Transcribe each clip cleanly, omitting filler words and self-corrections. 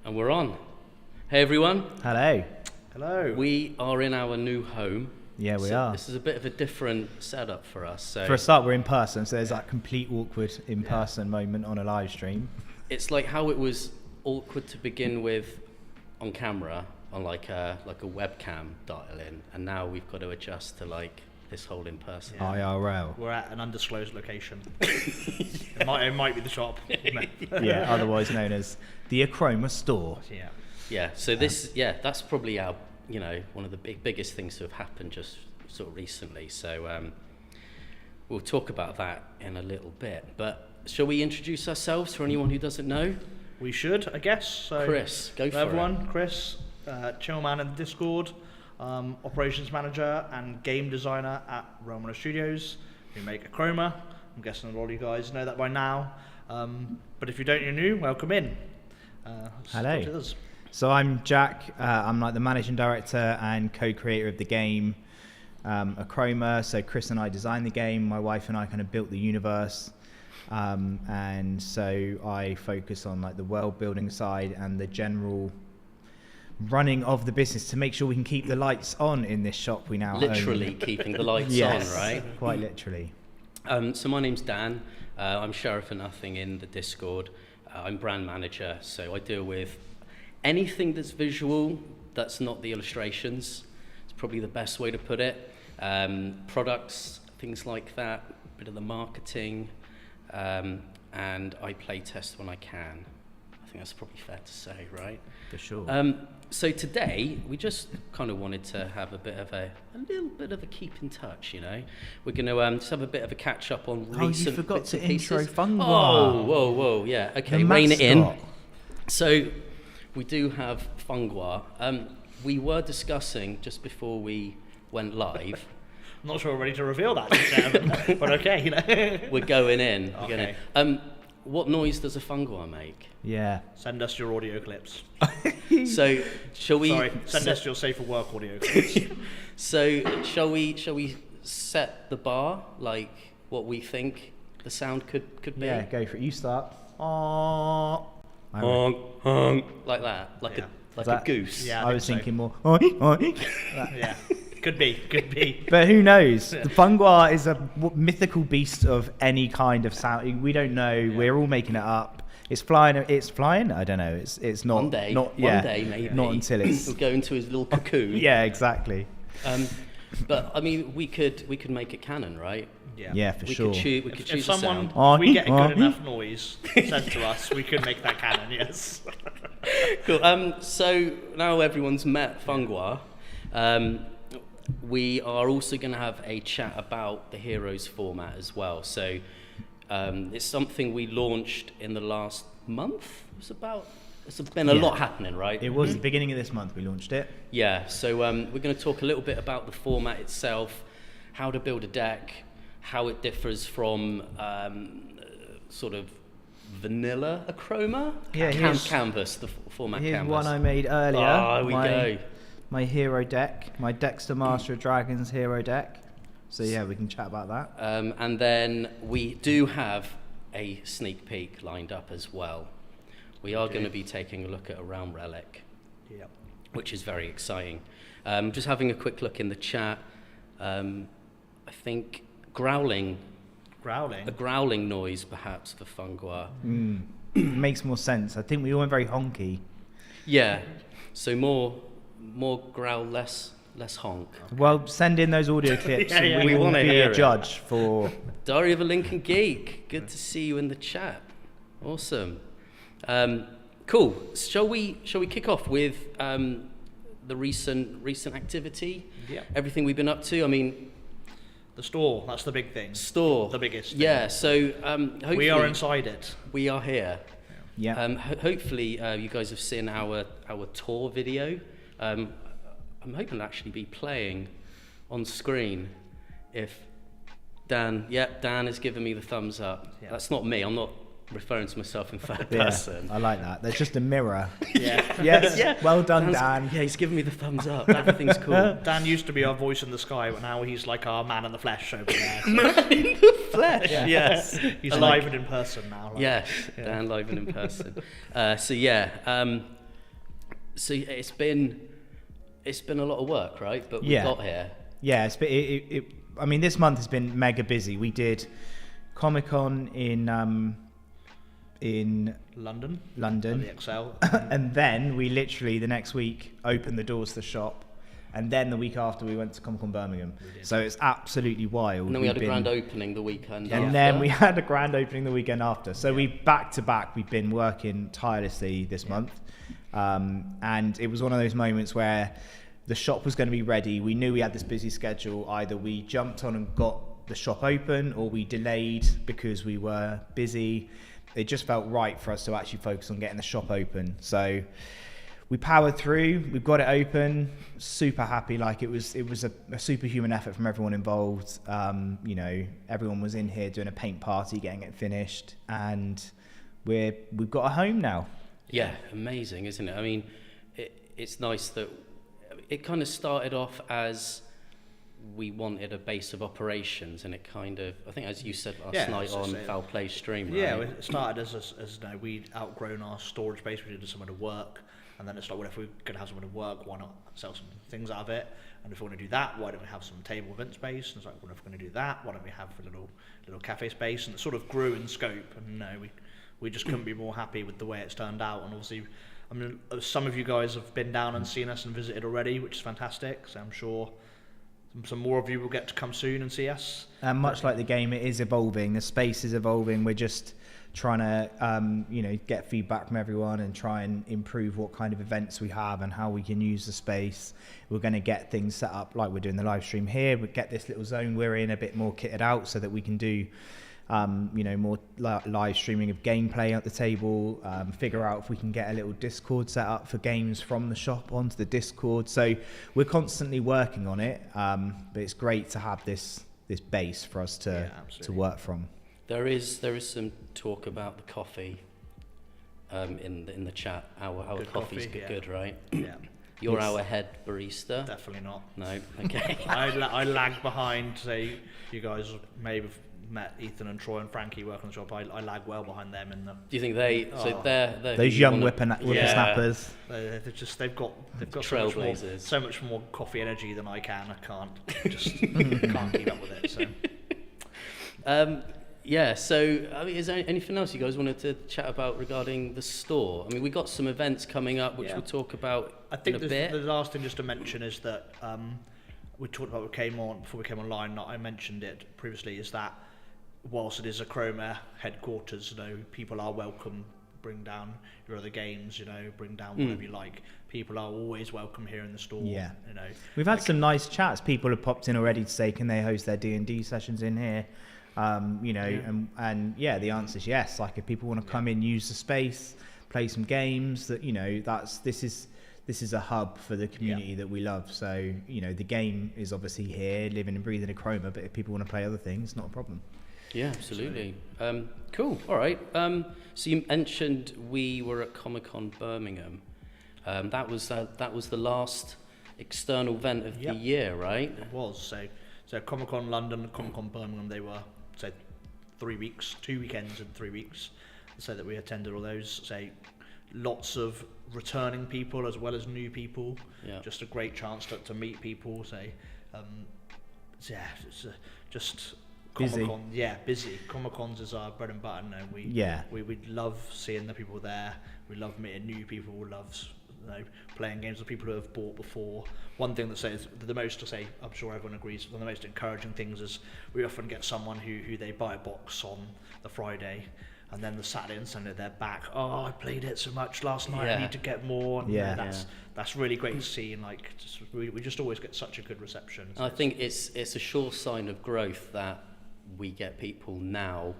And we're on. Hey everyone. Hello. Hello. We are in our new home. Yeah, we are. This is a bit of a different setup for us. So for a start, we're in person, so there's that complete awkward in-person moment on a live stream. It's like how it was awkward to begin with on camera, on like a webcam dial-in, and now we've got to adjust to like this whole in-person. IRL. We're at an undisclosed location. It might be the shop. Yeah, otherwise known as the Achroma store. Yeah. Yeah. So this, that's probably our, one of the biggest things to have happened just sort of recently. So we'll talk about that in a little bit. But shall we introduce ourselves for anyone who doesn't know? We should, I guess. So Chris, go for everyone. Chris, Chillman in the Discord, operations manager and game designer at Romano Studios. We make Achroma. I'm guessing a lot of you guys know that by now. But if you don't, you're new. Welcome in. Hello. So I'm Jack. I'm like the managing director and co-creator of the game Achroma. So Chris and I designed the game. My wife and I kind of built the universe. And so I focus on like the world building side and the general running of the business to make sure we can keep the lights on in this shop we now literally own. Keeping the lights Yes, on, right? Quite literally. So my name's Dan. I'm Sheriff for Nothing in the Discord. I'm brand manager, so I deal with anything that's visual, that's not the illustrations. It's probably the best way to put it. Products, things like that, a bit of the marketing, and I play test when I can. I think that's probably fair to say, right? For sure. So today, we just kind of wanted to have a little bit of a keep in touch, We're going to just have a bit of a catch up on recent you forgot bits to and pieces. intro Fungwa. Oh, whoa, yeah. Okay, rein it in. So we do have Fungwa. We were discussing just before we went live. I'm not sure we're ready to reveal that, but okay, We're going in. Okay. what noise does a fungi make? Yeah. Send us your audio clips. So shall we? Sorry, send us your safe for work audio clips. So shall we set the bar, like what we think the sound could be? Yeah, go for it. You start. Oh. Like that, like Yeah. a goose. Yeah, I was think thinking more. Yeah, could be. But who knows? The fungi is a mythical beast of any kind of sound. We don't know. Yeah. We're all making it up. It's flying. It's flying. I don't know. It's not. One day, Not, yeah, one day maybe. Not until it's. He'll go into his little cocoon. Yeah, exactly. But I mean, we could make it canon, right? Yeah, for sure. We could choose If someone, a sound. if we get a good enough noise sent to us, we could make that canon. Yes. Cool. So now everyone's met fungi. We are also going to have a chat about the Heroes format as well. So it's something we launched in the last month. It's been a lot happening, right? It was the beginning of this month we launched it. Yeah. So we're going to talk a little bit about the format itself, how to build a deck, how it differs from sort of vanilla Achroma. Yeah, Canvas, the format Here's canvas. one I made earlier. Oh, here we go. My hero deck, my Dexter Master of Dragons hero deck. So yeah, we can chat about that. And then we do have a sneak peek lined up as well. We are going to be taking a look at a Realm Relic, which is very exciting. Just having a quick look in the chat. I think growling. A growling noise, perhaps, for fungi. Makes more sense. I think we all went very honky. Yeah. So more growl, less honk. Well, send in those audio clips. And We we will wanna be hear a it. judge for. Diary of a Lincoln Geek. Good to see you in the chat. Awesome. Cool. Shall we kick off with the recent activity? Yeah. Everything we've been up to. I mean, The store, that's the big thing. store. The biggest thing. Yeah. So hopefully We are inside it. We are here. Yeah. Hopefully you guys have seen our tour video. I'm hoping to actually be playing on screen. If Dan is giving me the thumbs up. Yeah. That's not me. I'm not referring to myself in third person. I like that. There's just a mirror. Yeah. Yes. Yeah. Well done, Dan's- Dan. Yeah, he's giving me the thumbs up. Everything's cool. Dan used to be our voice in the sky, but now he's like our man in the flesh over there. So Man in the flesh. Yes. he's I alive like- and in person now. Like, Yes, Dan live and in person. So it's been a lot of work, right? But we got here. Yeah. I mean, this month has been mega busy. We did Comic-Con in London. London. The Excel. And then we literally the next week opened the doors to the shop, and then the week after we went to Comic-Con Birmingham. So it's absolutely wild. And then we had a grand opening the weekend and after. then we had a grand opening the weekend after. So we back to back, we've been working tirelessly this month, and it was one of those moments where the shop was going to be ready. We knew we had this busy schedule. Either we jumped on and got the shop open, or we delayed because we were busy. It just felt right for us to actually focus on getting the shop open. So we powered through. We've got it open. Super happy. Like it was a superhuman effort from everyone involved. Everyone was in here doing a paint party, getting it finished, and we've got a home now. Yeah, amazing, isn't it? I mean, it's nice that it kind of started off as we wanted a base of operations, and it kind of, I think as you said last night on Foul Play stream, right? Yeah, it started as we'd outgrown our storage space, we needed somewhere to work, and then it's like, well, if we're going to have somewhere to work, why not sell some things out of it? And if we want to do that, why don't we have some table event space? And it's like, well, if we're going to do that, why don't we have a little cafe space? And it sort of grew in scope, and we just couldn't be more happy with the way it's turned out. And obviously, I mean, some of you guys have been down and seen us and visited already, which is fantastic, so I'm sure some more of you will get to come soon and see us. And much like the game, it is evolving. The space is evolving. We're just trying to, get feedback from everyone and try and improve what kind of events we have and how we can use the space. We're going to get things set up like we're doing the live stream here. We get this little zone we're in a bit more kitted out so that we can do, more live streaming of gameplay at the table. Figure out if we can get a little Discord set up for games from the shop onto the Discord. So we're constantly working on it, but it's great to have this base for us to work from. There is some talk about the coffee in the chat. Our Good coffee's coffee, yeah. good, right? Yeah. You're Yes. our head barista. Definitely not. No, okay. I lag behind. Say you guys may have met Ethan and Troy and Frankie working on the shop. I lag well behind them in the. Do you think they? So Oh. they're Those who you young wanna- whippersnappers. They've got Trailblazers. so much more coffee energy than I can. I can't can't keep up with it. So. Yeah, so I mean, is there anything else you guys wanted to chat about regarding the store? I mean, we got some events coming up, which Yeah. we'll talk about I think in a bit. the last thing just to mention is that we talked about before we came online. I mentioned it previously. Is that whilst it is a Achroma headquarters, people are welcome. Bring down your other games, bring down whatever you like. People are always welcome here in the store. Yeah. We've had some nice chats. People have popped in already to say, can they host their D&D sessions in here? And the answer is yes. Like if people want to come in, use the space, play some games, this is a hub for the community that we love. So, the game is obviously here, living and breathing Achroma, but if people want to play other things, not a problem. Yeah, absolutely. Cool. All right. So you mentioned we were at Comic-Con Birmingham. That was the last external event of the year, right? It was. So Comic-Con London, Comic-Con Birmingham, they were, 3 weeks, 2 weekends and 3 weeks. So that we attended all those. Lots of returning people as well as new people. Yeah. Just a great chance to meet people. Just Busy. Comic-Con, busy. Comic-Cons is our bread and butter. We love seeing the people there. We love meeting new people. We love playing games with people who have bought before. One thing that says the most, I'm sure everyone agrees, one of the most encouraging things is we often get someone who they buy a box on the Friday, and then the Saturday and Sunday they're back. Oh, I played it so much last night. I need to get more. And that's really great to see, and we just always get such a good reception. And I think it's a sure sign of growth that we get people now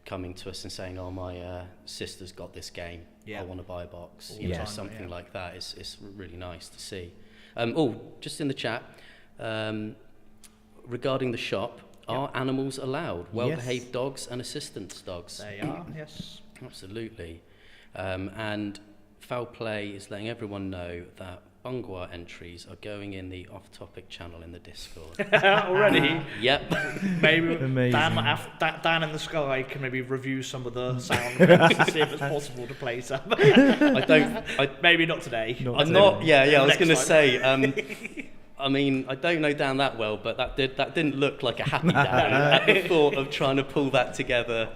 coming to us and saying, "Oh, my sister's got this game. I want to buy a box." Something like that. It's really nice to see. Just in the chat, regarding the shop, are animals allowed? Well-behaved dogs and assistance dogs. They are, yes. Absolutely. And Foul Play is letting everyone know that Bungwa entries are going in the off-topic channel in the Discord. Already? Yep. Maybe Amazing. Dan in the Sky can maybe review some of the sound effects and see if it's possible to play some. Maybe not today. I was going to say, I mean, I don't know Dan that well, but that didn't look like a happy Dan at the thought of trying to pull that together.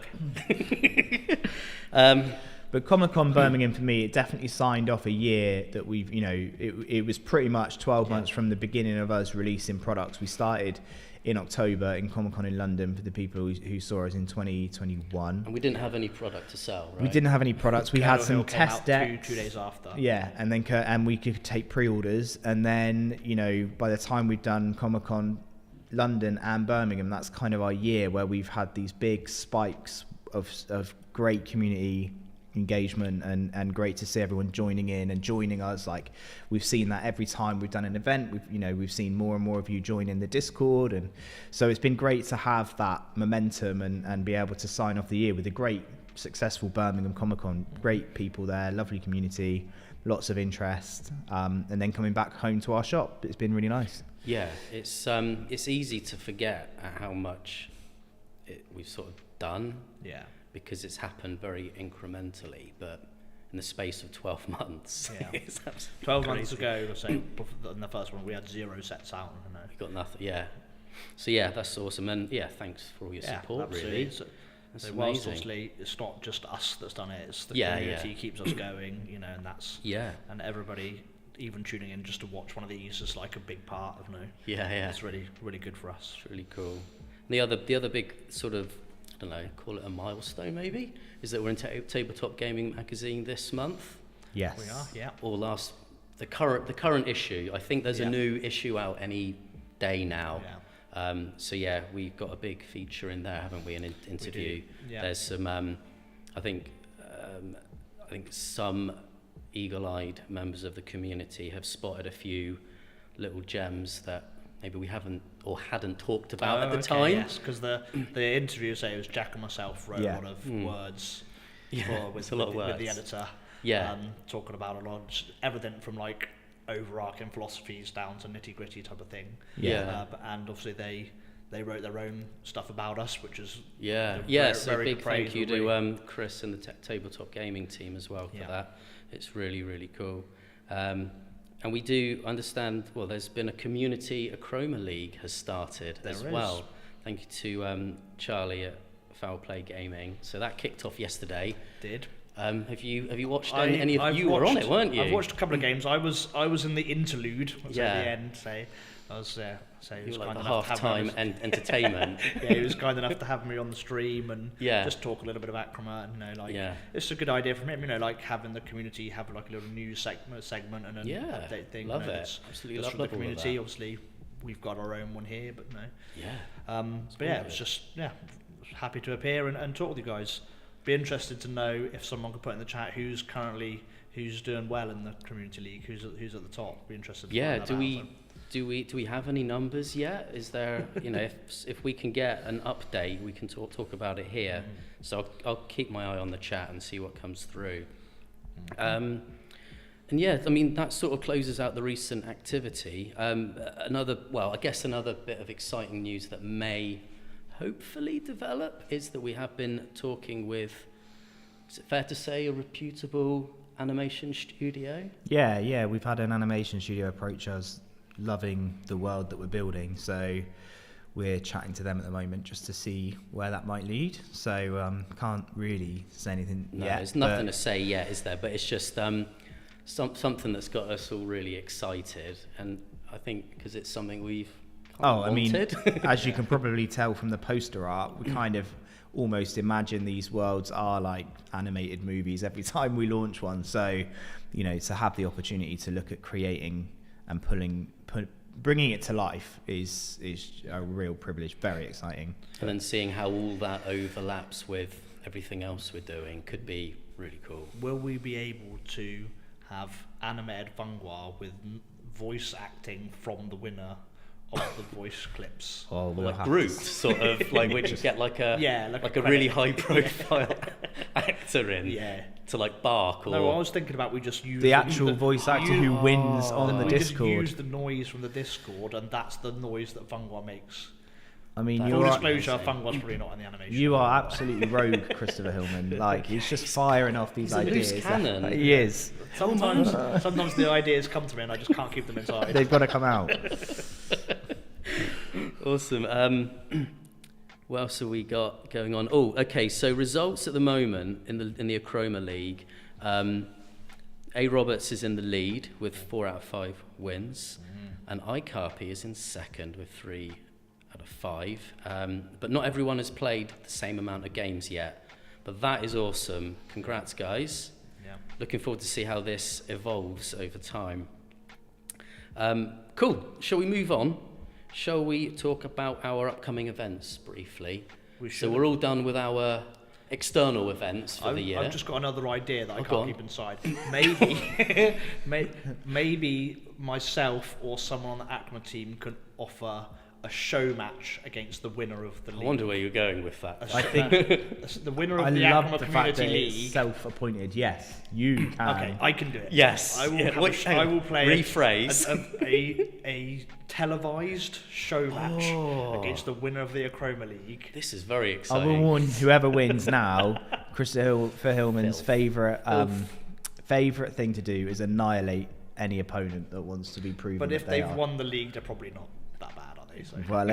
But Comic-Con Birmingham, for me, it definitely signed off a year that we've, it was pretty much 12 months from the beginning of us releasing products. We started in October in Comic-Con in London for the people who saw us in 2021. And we didn't have any product to sell, right? We didn't have any products. We had some test decks. 2 days after. Yeah, and we could take pre-orders. And then, by the time we'd done Comic-Con London and Birmingham, that's kind of our year where we've had these big spikes of great community engagement and great to see everyone joining in and joining us. Like we've seen that every time we've done an event, we've seen more and more of you join in the Discord, and so it's been great to have that momentum and be able to sign off the year with a great successful Birmingham Comic-Con. Great people there, lovely community, lots of interest, and then coming back home to our shop. It's been really nice. Yeah, it's easy to forget how much we've sort of done. Yeah. Because it's happened very incrementally, but in the space of 12 months. Yeah. It's 12 months ago, let's say, in the first one, we had 0 sets out. We got nothing, yeah. So yeah, that's awesome, and yeah, thanks for all your support, really. That's so whilst obviously it's not just us that's done it, it's the community keeps us going, and that's, and everybody, even tuning in just to watch one of these is like a big part of it's really, really good for us. It's really cool. And the other big sort of, I don't know, call it a milestone maybe, is that we're in Tabletop Gaming magazine this month. Yes. We are, yeah. Or the current issue. I think there's a new issue out any day now. Yeah. So yeah, we've got a big feature in there, haven't we? An interview. Yeah. There's some, I think some eagle-eyed members of the community have spotted a few little gems that maybe we haven't or hadn't talked about at the time. Yes, because the interview say it was Jack and myself wrote a lot of words with the editor. Yeah. Talking about a lot, everything from like overarching philosophies down to nitty gritty type of thing. Yeah. And obviously they wrote their own stuff about us, which is so big thank you to Chris and the tabletop gaming team as well for that. It's really, really cool. And we do understand, well, there's been a community Achroma League has started well. Thank you to Charlie at Foul Play Gaming. So that kicked off yesterday. Did. Have you watched any of you were on it, weren't you? I've watched a couple of games. I was in the interlude, at the end, say. I was you were like the half-time entertainment. He was kind enough to have me on the stream and just talk a little bit of Achroma, and it's a good idea from him, like having the community have like a little news segment and an update thing. Love it. Absolutely love from the community. Obviously, we've got our own one here, but no. Yeah. It was just happy to appear and talk with you guys. Be interested to know if someone could put in the chat who's doing well in the community league, who's at the top. Be interested. To find that out. Do we have any numbers yet? Is there, if we can get an update, we can talk about it here. So I'll keep my eye on the chat and see what comes through. And that sort of closes out the recent activity. Another bit of exciting news that may hopefully develop is that we have been talking with, is it fair to say, a reputable animation studio? Yeah, we've had an animation studio approach us, loving the world that we're building, so we're chatting to them at the moment just to see where that might lead. So can't really say anything yet. There's nothing to say yet, is there? But it's just something that's got us all really excited, and I think because it's something we've wanted. As you can probably tell from the poster art, we kind of almost imagine these worlds are like animated movies every time we launch one. So, to have the opportunity to look at creating and bringing it to life is a real privilege. Very exciting. And then seeing how all that overlaps with everything else we're doing could be really cool. Will we be able to have animated Fungwa with voice acting from the winner of the voice clips? Oh, we'll like groups, sort of like which you get like a really high profile actor in to like bark. Or no, I was thinking about we just use the actual voice actor who wins on the Discord. We just use the noise from the Discord, and that's the noise that Fungwa makes. I mean, full disclosure, Fungwa's probably not in the animation. You are absolutely rogue, Christopher Hillman. Like, he's just firing off these ideas. He's a loose cannon. He is. Sometimes the ideas come to me and I just can't keep them inside. They've got to come out. Awesome. What else have we got going on? Oh, okay. So results at the moment in the Achroma League. A. Roberts is in the lead with 4 out of 5 wins, and iCarpy is in second with 3 out of 5. But not everyone has played the same amount of games yet. But that is awesome. Congrats, guys. Yeah. Looking forward to see how this evolves over time. Cool. Shall we move on? Shall we talk about our upcoming events briefly? So we're all done with our external events for the year. I've just got another idea that I can't keep inside. Maybe myself or someone on the Achroma team could offer a show match against the winner of the league. I wonder where you're going with that. I think the winner of the Achroma Community League. Self-appointed. Yes, you can. Okay, I can do it. Yes, I will play. Rephrase a televised show match against the winner of the Achroma League. This is very exciting. I will warn whoever wins now. Christopher Hillman's favourite thing to do is annihilate any opponent that wants to be proven. But if they've won the league, they're probably not that bad, are they? So. Well,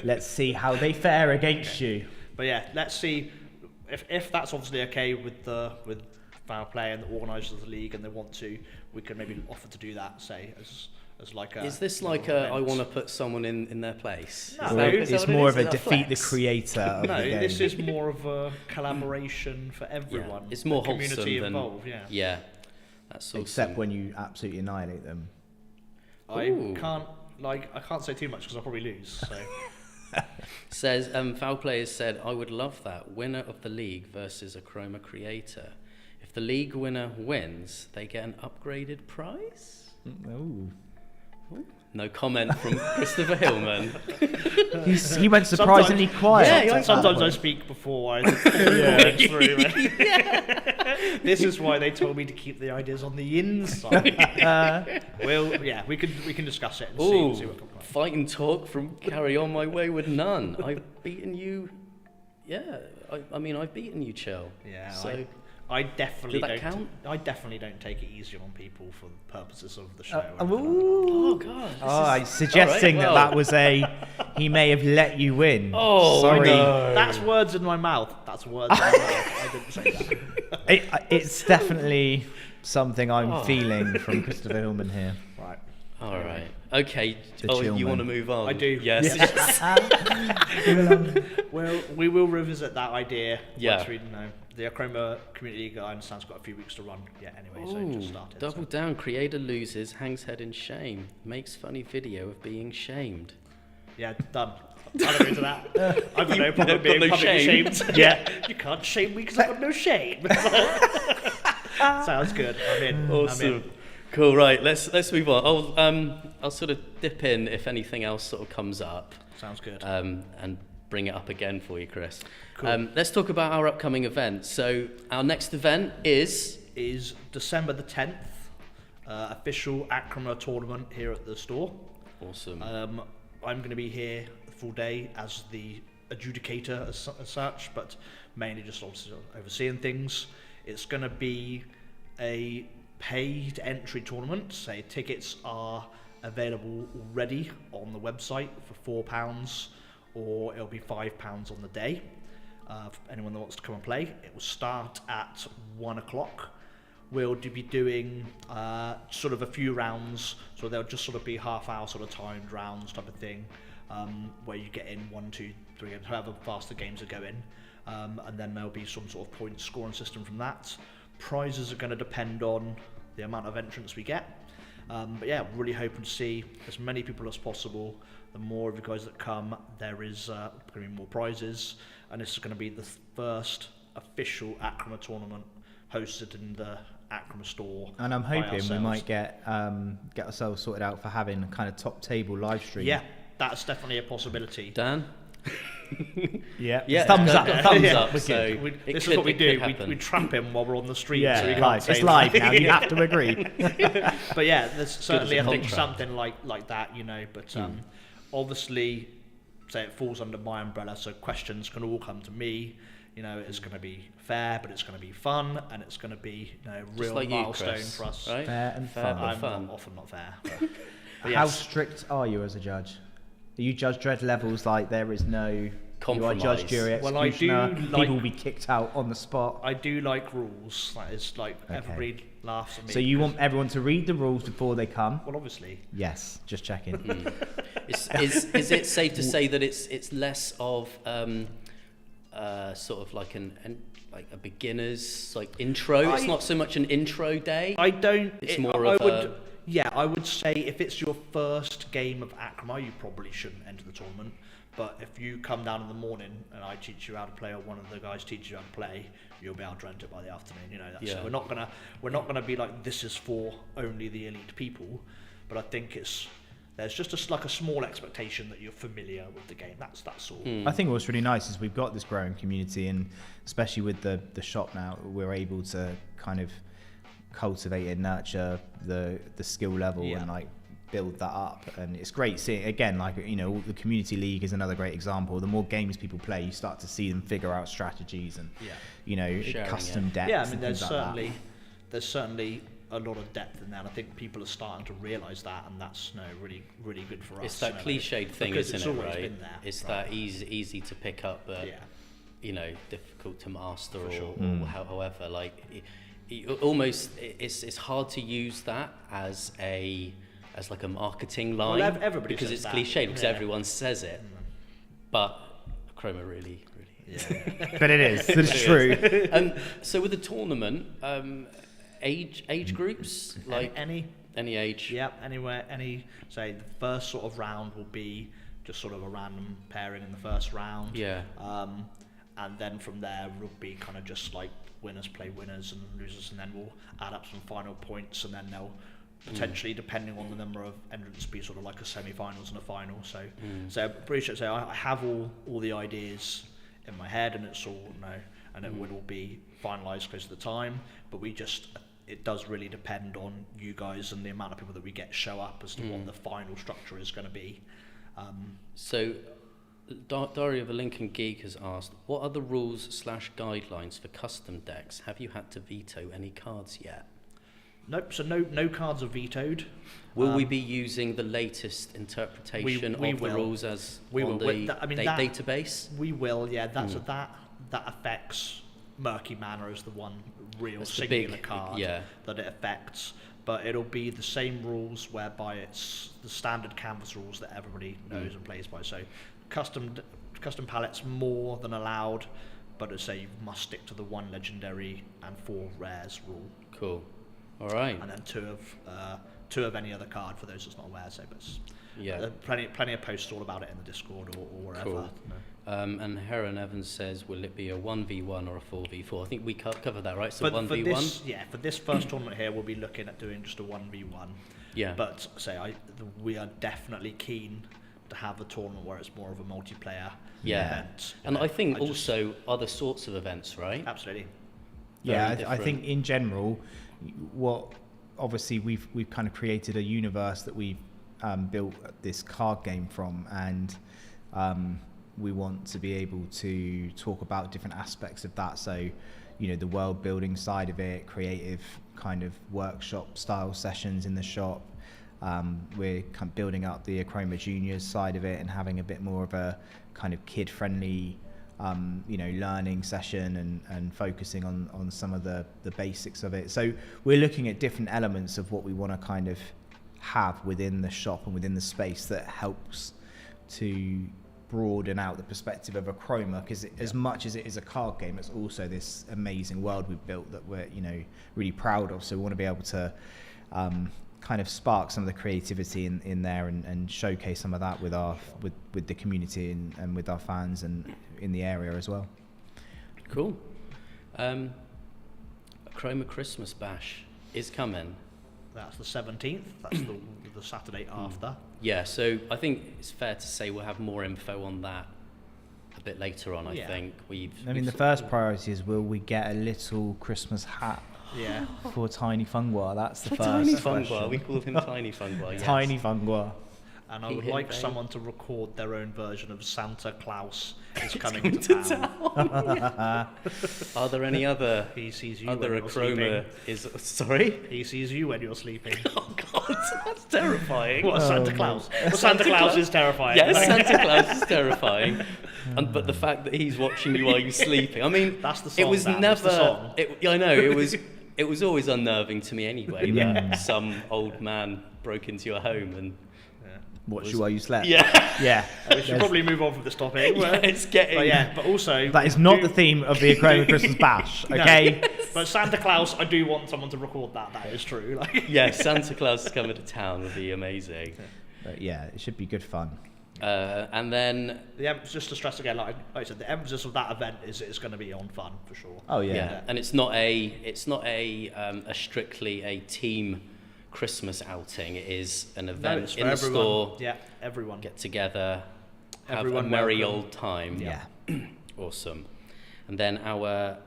let's see how they fare against you. But yeah, let's see if that's obviously okay with Foul Play and the organisers of the league, and they want to, we could maybe offer to do that. Say as like a. Is this like a? I want to put someone in their place. No, it's more of a defeat the creator. Of the game. This is more of a collaboration for everyone. Yeah, it's more the wholesome community than involved. Yeah. That's awesome. Except when you absolutely annihilate them. I can't say too much because I'll probably lose. So. Says Foul Play has said, I would love that winner of the league versus Achroma creator. If the league winner wins, they get an upgraded prize. Ooh. No comment from Christopher Hillman. He went surprisingly quiet. Yeah, sometimes I speak before I record through. This is why they told me to keep the ideas on the inside. We can discuss it and see what comes. Fight and talk from Carry On My Wayward Nun. I've beaten you. Yeah, I've beaten you, Chill. Yeah, so I definitely does that don't. count? I definitely don't take it easy on people for the purposes of the show. Oh God! Suggesting right, well. that was he may have let you win. Oh, sorry. no. That's words in my mouth. I didn't say that. It's definitely something I'm feeling from Christopher Hillman here. Right. All right. Okay. The You Chillman. want to move on? I do. Yes. Well, we will revisit that idea. Yeah. Once we know the Achroma Community League, I understand, has got a few weeks to run. Yeah. Anyway, so it just started. Double down. Creator loses, hangs head in shame, makes funny video of being shamed. Yeah, done. I'll agree to that. I've got no problem got being no publicly shame. shamed. Yeah. You can't shame me because I've got no shame. Sounds good. I'm in. Awesome. I'm in. Cool. Right. Let's move on. I'll sort of dip in if anything else sort of comes up. Sounds good. And bring it up again for you, Chris. Cool. Let's talk about our upcoming event. So our next event is December the 10th, official Achroma tournament here at the store. Awesome. I'm going to be here the full day as the adjudicator as such, but mainly just obviously overseeing things. It's going to be a paid entry tournament. So tickets are available already on the website for £4, or it'll be £5 on the day for anyone that wants to come and play. It will start at 1 o'clock. We'll be doing sort of a few rounds, so they'll just sort of be half-hour sort of timed rounds type of thing, where you get in 1, 2, 3 games, however fast the games are going, and then there'll be some sort of point scoring system from that. Prizes are going to depend on the amount of entrants we get, but yeah, really hoping to see as many people as possible. The more of you guys that come, there is going to be more prizes, and this is going to be the first official Achroma tournament hosted in the Achroma store. And I'm hoping we ourselves. might get ourselves sorted out for having a kind of top table live stream. Yeah, that's definitely a possibility. Dan? Yeah. Thumbs up. Thumbs Yeah. up. So This is what we do. We trap him while we're on the stream. Yeah, so we can't live. say It's live anything. now. You have to agree. But yeah, there's certainly a I think contract. something like that, you know. But obviously, say it falls under my umbrella, so questions can all come to me. You know, it's going to be fair, but it's going to be fun, and it's going to be real like milestone you, Chris, for us. right? Fair and Fair, fun. but I'm fun. often not fair. But How yes. strict are you as a judge? Do you judge dread levels like there is no Compromise. You are judge, jury, Well, I do executioner? like- People will be kicked out on the spot. I do like rules. That is like Okay. everybody laughs at me. So you want everyone to read the rules before they come? Well, obviously. Yes, just checking. Is it safe to say that it's less of sort of like like a beginner's like intro? It's not so much an intro day. I don't. It's more of a- Yeah, I would say if it's your first game of Achroma, you probably shouldn't enter the tournament. But if you come down in the morning and I teach you how to play, or one of the guys teaches you how to play, you'll be able to enter it by the afternoon. You know, that's Yeah. we're not gonna be like this is for only the elite people. But I think there's just like a small expectation that you're familiar with the game. That's all. I think what's really nice is we've got this growing community, and especially with the shop now, we're able to kind of cultivate and nurture the skill level and like build that up. And it's great seeing again, like, you know, the community league is another great example. The more games people play, you start to see them figure out strategies and you know, Sharing custom it. decks. Yeah, I mean, and there's things like that. certainly a lot of depth in there, and I think people are starting to realise that, and that's really really good for us. It's that cliched thing, because isn't it's it? always Right? been there, It's right? that easy to pick up, but you know, difficult to master, or however. Like, almost, it's hard to use that as like a marketing line, everybody because says it's that. cliched, because Yeah. everyone says it. But Achroma really. But it is. It's true. So with the tournament, age groups, like any age. Yep, anywhere, say the first sort of round will be just sort of a random pairing in the first round. Yeah. And then from there will be kind of just like winners play winners and losers, and then we'll add up some final points, and then they'll potentially depending on the number of entrants, be sort of like a semi-finals and a final. So appreciate. So I have all the ideas in my head, and it's all and it will all be finalised close to the time. But it does really depend on you guys and the amount of people that we get show up as to what the final structure is going to be. So, Diary of a Lincoln Geek has asked, what are the rules/guidelines for custom decks? Have you had to veto any cards yet? Nope, so no cards are vetoed. Will we be using the latest interpretation of the rules as on the database? We will, yeah. That affects Murky Manor as the one real singular card that it affects. But it'll be the same rules whereby it's the standard canvas rules that everybody knows and plays by. So custom palettes more than allowed, but as say you must stick to the 1 legendary and 4 rares rule. Cool. All right. And then two of any other card for those that's not aware. So, but plenty of posts all about it in the Discord or wherever. Cool. And Heron Evans says, will it be a 1v1 or a 4v4? I think we covered that, right? So 1v1. For this first tournament here, we'll be looking at doing just a 1v1. Yeah. But we are definitely keen to have a tournament where it's more of a multiplayer event. And I think also other sorts of events, right? Absolutely. Yeah, I think in general, obviously we've kind of created a universe that we've built this card game from, and we want to be able to talk about different aspects of that. So, the world building side of it, creative kind of workshop style sessions in the shop. We're kind of building up the Achroma Juniors side of it and having a bit more of a kind of kid friendly learning session and focusing on some of the basics of it. So we're looking at different elements of what we want to kind of have within the shop and within the space that helps to broaden out the perspective of Achroma, because as much as it is a card game, it's also this amazing world we've built that we're really proud of. So we want to be able to kind of spark some of the creativity in there and showcase some of that with the community and with our fans and in the area as well. Cool. Achroma Christmas Bash is coming. That's the 17th. That's the Saturday after. Yeah, so I think it's fair to say we'll have more info on that a bit later on. I think the first priority is, will we get a little Christmas hat? Yeah. For Tiny Fungwa, that's the first Tiny question. Fungwa, we call him Tiny Fungwa. Yes. Tiny Fungwa. And I would like someone to record their own version of Santa Claus is coming to town. Are there any other? He sees you other when you're Achroma sleeping. Sorry? He sees you when you're sleeping. Oh God, that's terrifying. What, Santa Claus? Santa Claus is terrifying. Yes, Santa Claus is terrifying. But the fact that he's watching you while you're sleeping, I mean, that's the song. It was Dan. never. That's the song. I know it was always unnerving to me anyway that some old man broke into your home and watched you while you slept. Yeah. We should probably move on from this topic. It's getting. But also that is not the theme of the Achroma Christmas Bash. Okay. No. But Santa Claus, I do want someone to record that. That is true. Santa Claus is coming to town would be amazing. But it should be good fun. And then just to stress again, like I said, the emphasis of that event is it's going to be on fun for sure. Oh yeah. And it's not a strictly a team Christmas outing. It is an event in the store. Yeah, everyone get together, have a merry old time. Yeah. Awesome. And then our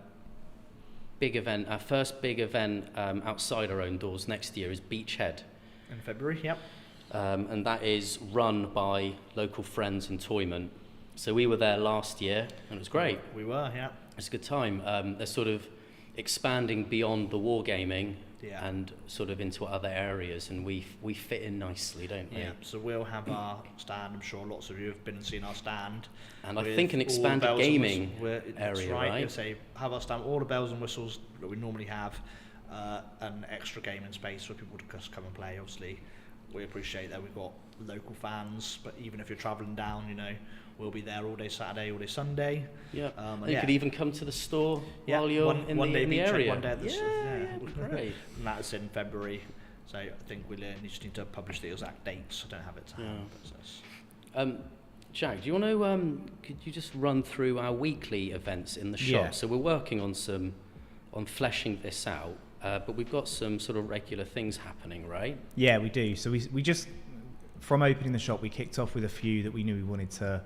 first big event outside our own doors next year is Beachhead. In February, yep. And that is run by local friends in Toyman. So we were there last year, and it was great. We were, yeah. It's a good time. They're sort of expanding beyond the wargaming and sort of into other areas, and we fit in nicely, don't we? Yeah, so we'll have our stand. I'm sure lots of you have been and seen our stand. And I think an expanded gaming area, that's right? Say, have our stand, all the bells and whistles that we normally have, an extra gaming space for people to just come and play, obviously. We appreciate that we've got local fans, but even if you're travelling down, we'll be there all day Saturday, all day Sunday. Yeah, you could even come to the store while you're in the area. One day at the it'd be great. And that's in February, so I think we just need to publish the exact dates. I don't have it to hand. Jack, do you want to? Could you just run through our weekly events in the shop? Yeah. So we're working on fleshing this out. but we've got some sort of regular things happening, right? Yeah, we do. So we just, from opening the shop, we kicked off with a few that we knew we wanted to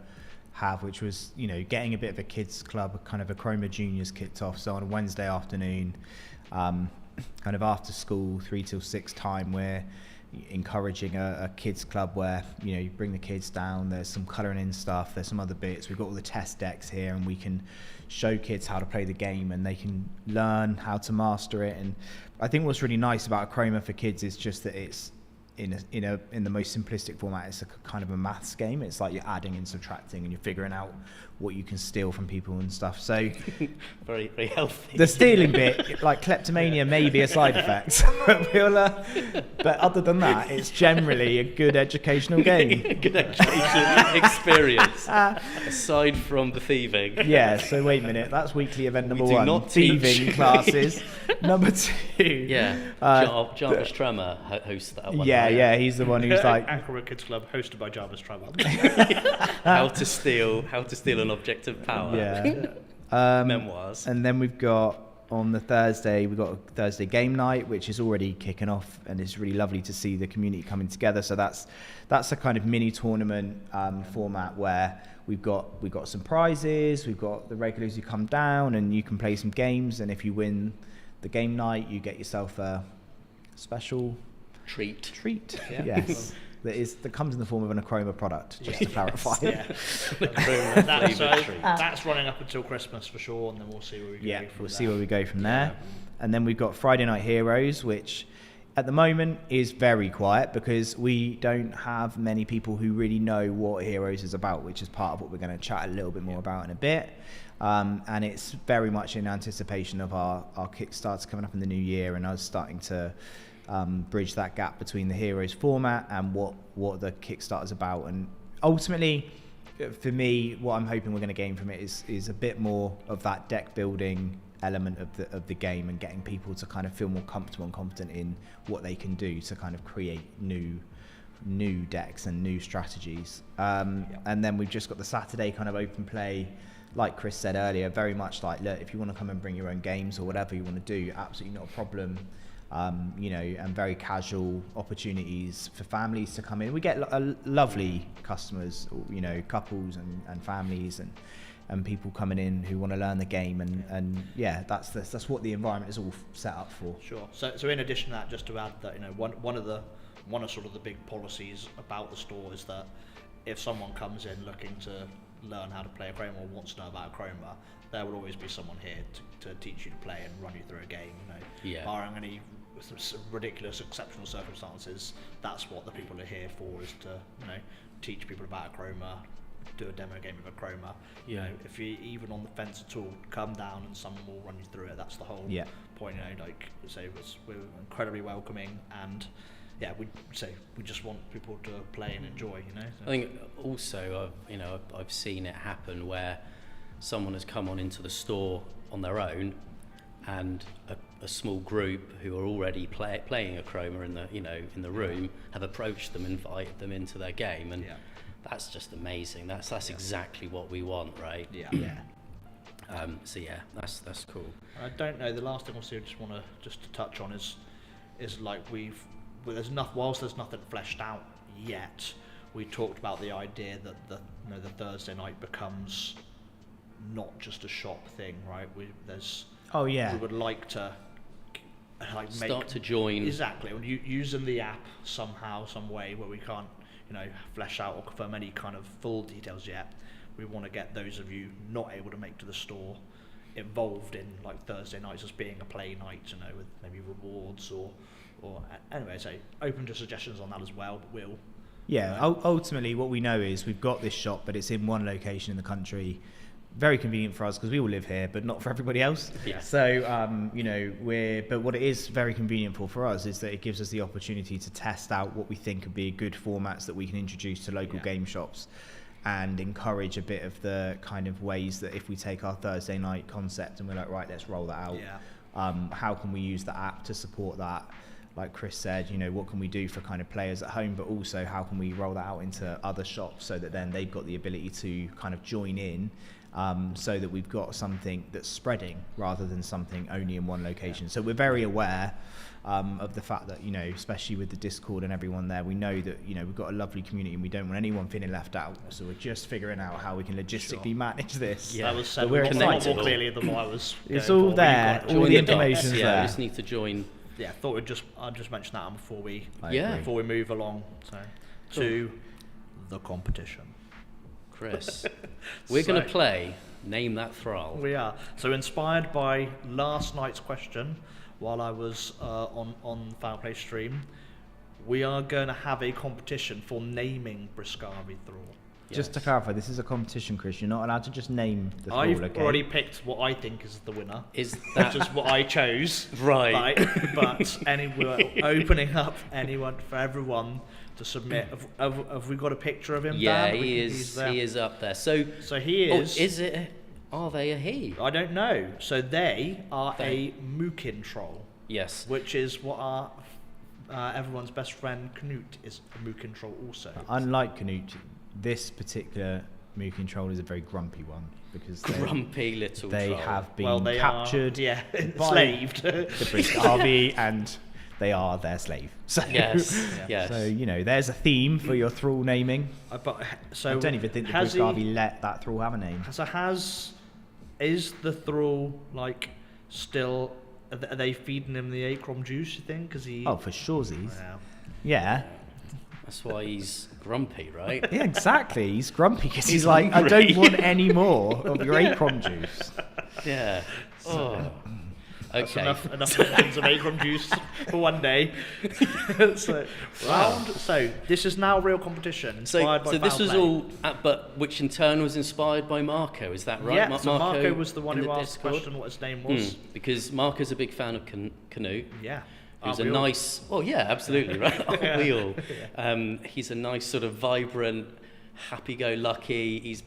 have, which was, getting a bit of a kids club, kind of Achroma Juniors kicked off. So on a Wednesday afternoon, kind of after school, 3 till 6 time, we're encouraging a kids club where, you bring the kids down, there's some colouring in stuff, there's some other bits, we've got all the test decks here, and we can show kids how to play the game and they can learn how to master it. And I think what's really nice about Achroma for kids is just that it's in the most simplistic format. It's a kind of a maths game. It's like you're adding and subtracting and you're figuring out what you can steal from people and stuff. So very, very healthy. The stealing bit, like kleptomania, may be a side effect. But other than that, it's generally a good educational game. A good educational experience, aside from the thieving. Yeah, so wait a minute. That's weekly event number 1. Not thieving classes. Number 2. Yeah, Jarvis Tremor hosts that one. Yeah, he's the one who's like... Achroma Kids Club, hosted by Jarvis Tremor. How to steal an object of power. Yeah. Memoirs. And then we've got, on the Thursday, we've got a Thursday game night, which is already kicking off, and it's really lovely to see the community coming together. So that's a kind of mini tournament format where we've got some prizes, we've got the regulars who come down, and you can play some games, and if you win the game night, you get yourself a special treat. Yes. That comes in the form of an Achroma product, just to clarify. That's running up until Christmas for sure, and then we'll see where we go. Yeah, we'll see where we go from there. And then we've got Friday Night Heroes, which at the moment is very quiet because we don't have many people who really know what Heroes is about, which is part of what we're going to chat a little bit more about in a bit. And it's very much in anticipation of our Kickstarter coming up in the new year, and us starting to bridge that gap between the Heroes format and what the Kickstarter's about. And ultimately, for me, what I'm hoping we're going to gain from it is a bit more of that deck building element of the game, and getting people to kind of feel more comfortable and confident in what they can do to kind of create new decks and new strategies. And then we've just got the Saturday kind of open play, like Chris said earlier, very much like, look, if you want to come and bring your own games or whatever you want to do, absolutely not a problem. And very casual opportunities for families to come in. We get lovely customers, couples and families and people coming in who want to learn the game, and that's what the environment is all set up for. Sure. So in addition to that, just to add that, one of sort of the big policies about the store is that if someone comes in looking to learn how to play Achroma or wants to know about Achroma, there will always be someone here to teach you to play and run you through a game. Barring any ridiculous exceptional circumstances, that's what the people are here for, is to teach people about Achroma, do a demo game of Achroma. If you're even on the fence at all, come down and someone will run you through it. That's the whole point. We're incredibly welcoming, and we just want people to play and enjoy. I think also I've seen it happen where someone has come on into the store on their own, and a small group who are already playing Achroma in the room have approached them, invited them into their game, and that's just amazing. That's exactly what we want, right? That's cool. I don't know. The last thing I just want to touch on is like whilst there's nothing fleshed out yet, we talked about the idea that the Thursday night becomes not just a shop thing, right? We would like to start to join, exactly, using the app somehow, some way where we can't flesh out or confirm any kind of full details yet. We want to get those of you not able to make to the store involved in like Thursday nights as being a play night, with maybe rewards or anyway. So open to suggestions on that as well. But ultimately what we know is we've got this shop, but it's in one location in the country. Very convenient for us because we all live here, but not for everybody else. So but what it is very convenient for us is that it gives us the opportunity to test out what we think would be good formats that we can introduce to local game shops, and encourage a bit of the kind of ways that if we take our Thursday night concept and we're like, right, let's roll that out. How can we use the app to support that? Like Chris said, what can we do for kind of players at home, but also how can we roll that out into other shops so that then they've got the ability to kind of join in so that we've got something that's spreading rather than something only in one location. So we're very aware of the fact that, especially with the Discord and everyone there, we know that, we've got a lovely community and we don't want anyone feeling left out. So we're just figuring out how we can logistically manage this. Yeah, that was said we're more clearly than what I was. It's all there. All the information's there. Yeah, you just need to join. Yeah, thought I'd just mention that before we move along. So to the competition. Chris, we're going to play Name That Thrall. We are. So inspired by last night's question, while I was on Foul Play stream, we are going to have a competition for naming Briscavi Thrall. Yes. Just to clarify, this is a competition, Chris. You're not allowed to just name the Thrall. I've already picked what I think is the winner. Is that just what I chose? Right. But we're opening up for everyone to submit. Have we got a picture of him? Yeah, Dan? he is up there. So he is. Is it? Are they a he? I don't know. So they are a Mookin troll. Yes. Which is what our everyone's best friend Knut is a Mookin troll also. Unlike Knut, this particular Mookin troll is a very grumpy one because grumpy little they troll. have been captured, enslaved, the Briscavi, and they are their slave. So, yes. So there's a theme for your thrall naming. I don't even think the Briscavi let that thrall have a name. Is the thrall still? Are they feeding him the Achroma juice? You think? Oh, for sure, yeah. That's why he's grumpy, right? Yeah, exactly. He's grumpy because he's like, I don't want any more of your Achroma juice. Yeah. Oh. Okay. Enough cans of Achroma juice for one day. So this is now real competition. Inspired by this was all, but which in turn was inspired by Marco. Is that right? Yeah. So Marco was the one who asked the question what his name was. Because Marco's a big fan of Canute. Yeah. He's a nice. Oh yeah, absolutely right. Aren't we all? He's a nice sort of vibrant, happy-go-lucky.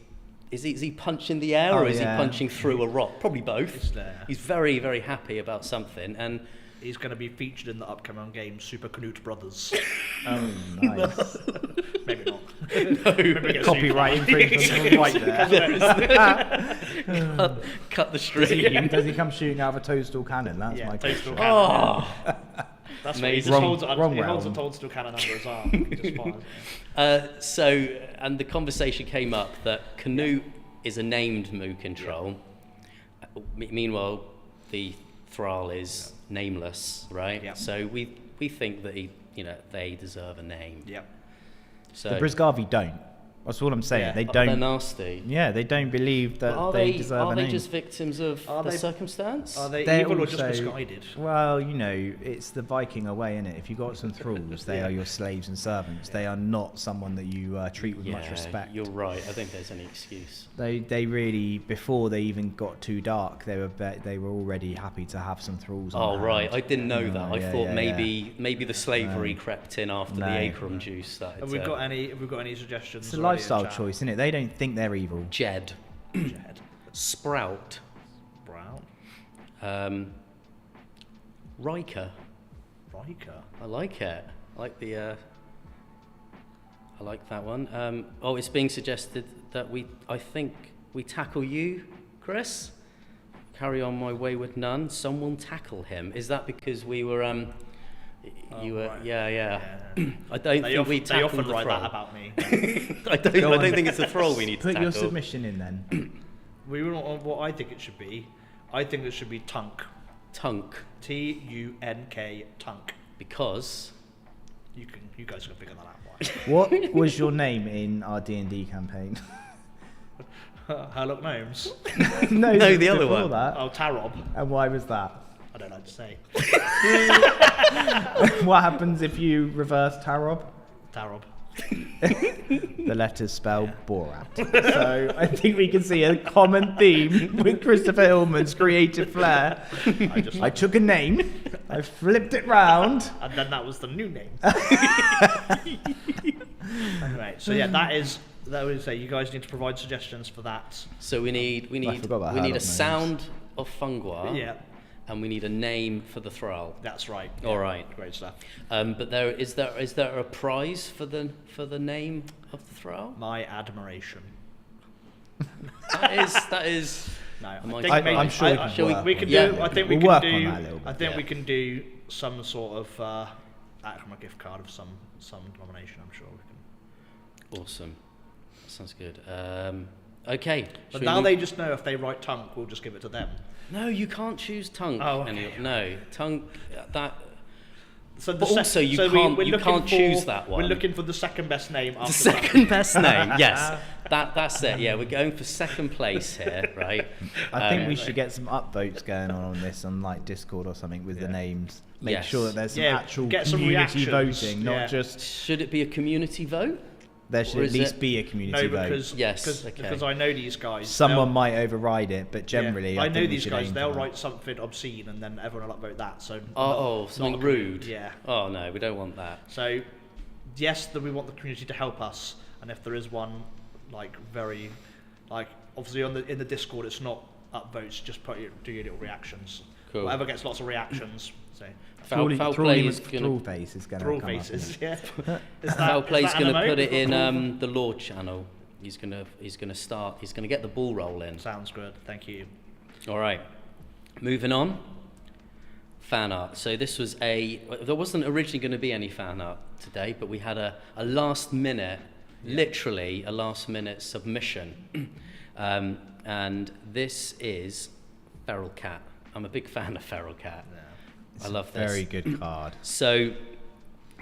Is he punching the air or is he punching through a rock? Probably both. He's very, very happy about something, and he's going to be featured in the upcoming game Super Knut Brothers. Oh, nice. Maybe not. No. Copyright infringement right there. Cut the stream. Does he come shooting out of a toadstool cannon? That's my question. Oh. That's what he just holds a toadstool cannon under his arm. And the conversation came up that Canute is a named Mookin troll. Meanwhile, the Thrall is nameless, right? Yep. So we think that they deserve a name. Yep. So the Briscavi don't. That's all I'm saying. Yeah. They don't. They're nasty. Yeah, they don't believe that they deserve a name. Are they just victims of the circumstance? Are they They're evil also, or just misguided? Well, it's the Viking way, innit? If you've got some thralls, they are your slaves and servants. They are not someone that you treat with much respect. You're right. I think there's any excuse. They really, before they even got too dark, they were already happy to have some thralls. Oh right, I didn't know that. I thought maybe the slavery crept in after the Achroma juice. Have we got any suggestions? It's a lifestyle choice, isn't it? They don't think they're evil. Jed. Sprout. Riker. I like it. I like that one. It's being suggested that I think we tackle you, Chris. Carry on my wayward nun. Someone tackle him. Is that because we were Right. Yeah. I don't think we They tackled often the write thrall. that about me. I don't think it's the thrall we need to Put tackle. your submission in then. What I think it should be. I think it should be Tunk. Tunk. T-U-N-K. Tunk. Because you guys can figure that out. What was your name in our D&D campaign? Herlock Gnomes. No, the other one. That. Oh, Tarob. And why was that? I don't know what to say. What happens if you reverse Tarob? Tarob. The letters spell Borat. So I think we can see a common theme with Christopher Hillman's creative flair. I took a name, I flipped it round, and then that was the new name. Anyway, so that would say you guys need to provide suggestions for that. So we need a sound of Fungwa. Yeah. And we need a name for the thrall. That's right. All right. Great stuff. But is there a prize for the name of the thrall? My admiration. That is. No, I'm sure we can Yeah. do. I think we We'll can work do. on that a little bit, I think yeah. we can do some sort of Achroma gift card of some denomination. I'm sure we can. Awesome. That sounds good. Okay. But now they just know if they write Tunk, we'll just give it to them. No, you can't choose Tunk. Oh, okay. No, Tunk. That. So But also, you can't choose that one. We're looking for the second best name. The After second best name. Yes. That's it. Yeah, we're going for second place here, right? I think we should get some upvotes going on this on like Discord or something with the names. Make sure that there's some actual get some community reactions. voting, not just. Should it be a community vote? There should Or at is least it- be a community vote. because I know these guys. Someone might override it, but generally, I think know we these should guys. aim They'll for that. write something obscene, and then everyone will upvote that. So Something rude. Yeah. Oh no, we don't want that. So yes, that we want the community to help us, and if there is one, like very, like obviously in the Discord, it's not upvotes. Just do your little reactions. Cool. Whatever gets lots of reactions. So Foul play is gonna. Thrall face is going to Thrall come faces. up. Yeah. Foul play's going to put it in the Lord channel. He's gonna start. He's gonna get the ball rolling. Sounds good. Thank you. All right, moving on. Fan art. So this was there wasn't originally going to be any fan art today, but we had a last minute, literally a last minute submission. And this is Feral Cat. I'm a big fan of Feral Cat. It's I love a this. very good card. So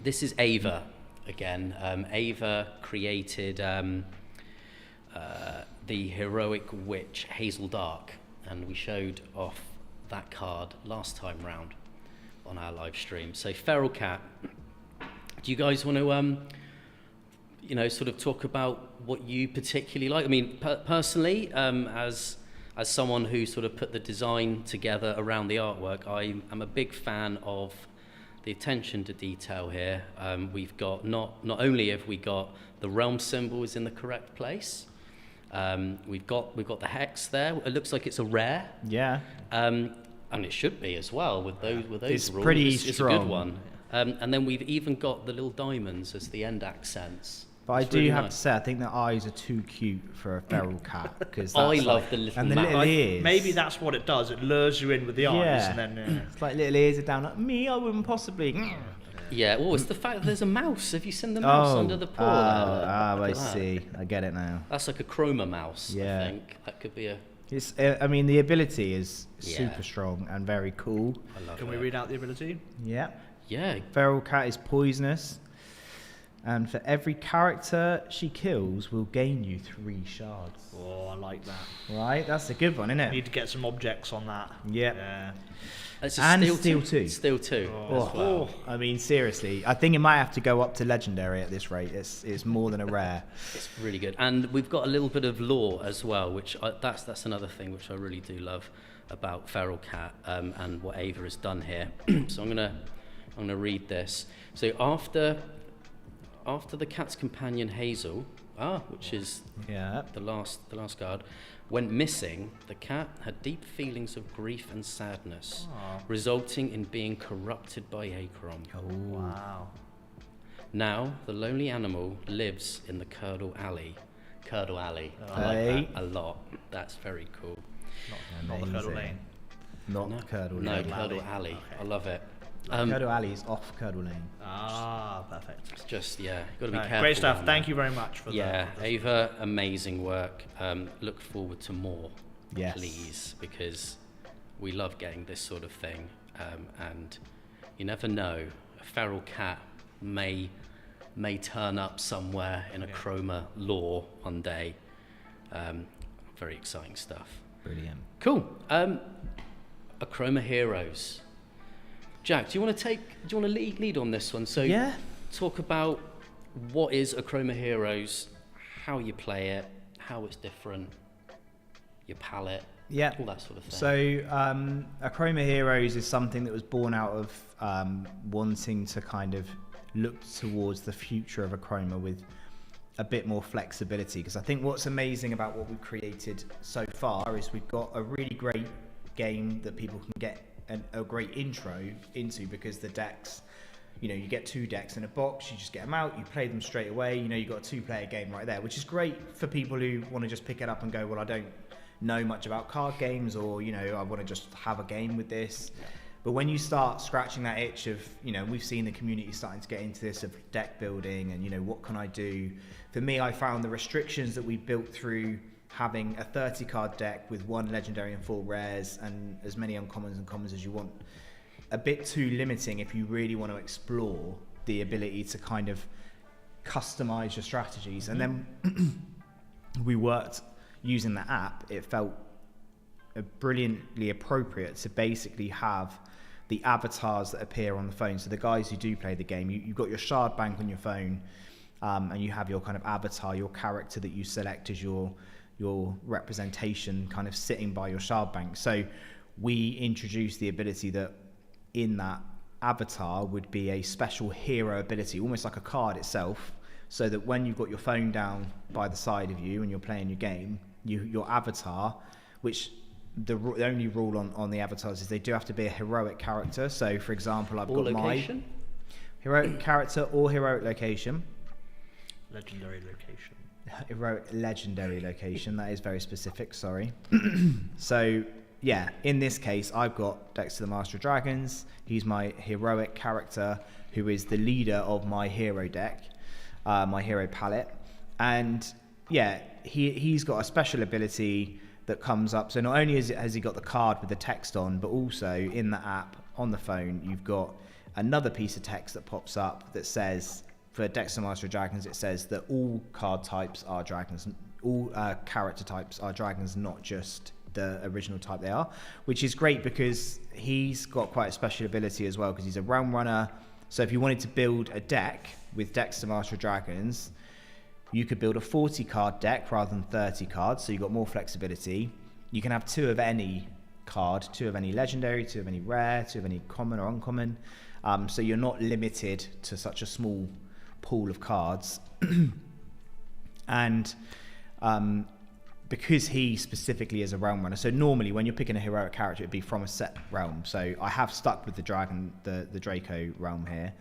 this is Ava again. Ava created the heroic witch Hazel Dark, and we showed off that card last time round on our live stream. So Feral Cat, do you guys want to sort of talk about what you particularly like? I mean, personally, as someone who sort of put the design together around the artwork, I'm a big fan of the attention to detail here. We've got not only have we got the realm symbols in the correct place, we've got the hex there. It looks like it's a rare. Yeah. And it should be as well with those It's rules. pretty It's a strong. good one. And then we've even got the little diamonds as the end accents. But I It's do really have nice. to say, I think the eyes are too cute for a feral cat. Because I love the little and the mouth. little ears. Maybe that's what it does. It lures you in with the eyes, Yeah. and then It's like little ears are down. Like me, I wouldn't possibly. Yeah, it's the fact that there's a mouse. Have you seen the mouse under the paw there? I Look at that. see. I get it now. That's like a Achroma mouse, Yeah. I think. That could be a... It's. I mean, the ability is Yeah. super strong and very cool. I love can it. we read out the ability? Yeah. Yeah, Feral cat is poisonous, and for every character she kills, will gain you 3 shards. Oh, I like that. Right, that's a good one, isn't We it? need to get some objects on that. Yep. Yeah. it's a And steel steel two. two. Steel 2 Oh, as well. I mean, seriously, I think it might have to go up to legendary at this rate. It's more than a rare. It's really good. And we've got a little bit of lore as well, which that's another thing which I really do love about Feral Cat and what Ava has done here. So I'm gonna read this. So after the cat's companion Hazel, which is Yeah. the last card, went missing, the cat had deep feelings of grief and sadness, resulting in being corrupted by Achroma. Oh. Wow. Now, the lonely animal lives in the Curdle Alley. Curdle Alley. I Hey. like that a lot. That's very cool. Not the Curdle Amazing. Lane. Not Curdle No, Lane. Curdle Alley. Alley. Okay. I love it. Curdle Alley is off Curdle Lane. Ah, perfect. It's just, yeah, you've got to be No, careful. great stuff. around Thank that. you very much for Yeah, that. Ava, amazing work. Look forward to more, Yes. please, because we love getting this sort of thing. And you never know, a feral cat may turn up somewhere in a Achroma lore one day. Very exciting stuff. Brilliant. Cool. Achroma Heroes. Jack, do you want to lead on this one? So Yeah. talk about what is Achroma Heroes, how you play it, how it's different, your palette, Yeah. all that sort of thing. So, Achroma Heroes is something that was born out of wanting to kind of look towards the future of Achroma with a bit more flexibility. Because I think what's amazing about what we've created so far is we've got a really great game that people can get a great intro into, because the decks you get 2 decks in a box, you just get them out, you play them straight away, you've got a 2-player game right there, which is great for people who want to just pick it up and go, well, I don't know much about card games, or, I want to just have a game with this. But when you start scratching that itch of, we've seen the community starting to get into this of deck building and, what can I do? For me, I found the restrictions that we built through having a 30-card deck with 1 legendary and 4 rares and as many uncommons and commons as you want, a bit too limiting if you really want to explore the ability to kind of customize your strategies. And then we worked using the app. It felt brilliantly appropriate to basically have the avatars that appear on the phone. So the guys who do play the game, you've got your shard bank on your phone, and you have your kind of avatar, your character that you select as your representation kind of sitting by your shard bank. So we introduced the ability that in that avatar would be a special hero ability, almost like a card itself, so that when you've got your phone down by the side of you and you're playing your game, your avatar, which the only rule on the avatars is they do have to be a heroic character. So for example, I've got location? My heroic character or heroic location. Legendary location. Heroic legendary location, that is very specific, sorry. So yeah, in this case, I've got Dexter the Master of Dragons. He's my heroic character who is the leader of my hero deck, my hero palette. And yeah, he's got a special ability that comes up. So not only has he got the card with the text on, but also in the app on the phone, you've got another piece of text that pops up that says, for Dexter Master of Dragons, it says that all card types are dragons, all character types are dragons, not just the original type they are, which is great because he's got quite a special ability as well because he's a realm runner. So if you wanted to build a deck with Dexter Master of Dragons, you could build a 40 card deck rather than 30 cards, so you've got more flexibility. You can have 2 of any card, 2 of any legendary, 2 of any rare, 2 of any common or uncommon, so you're not limited to such a small pool of cards. And because he specifically is a realm runner, so normally when you're picking a heroic character, it'd be from a set realm. So I have stuck with the dragon, the Draco realm here,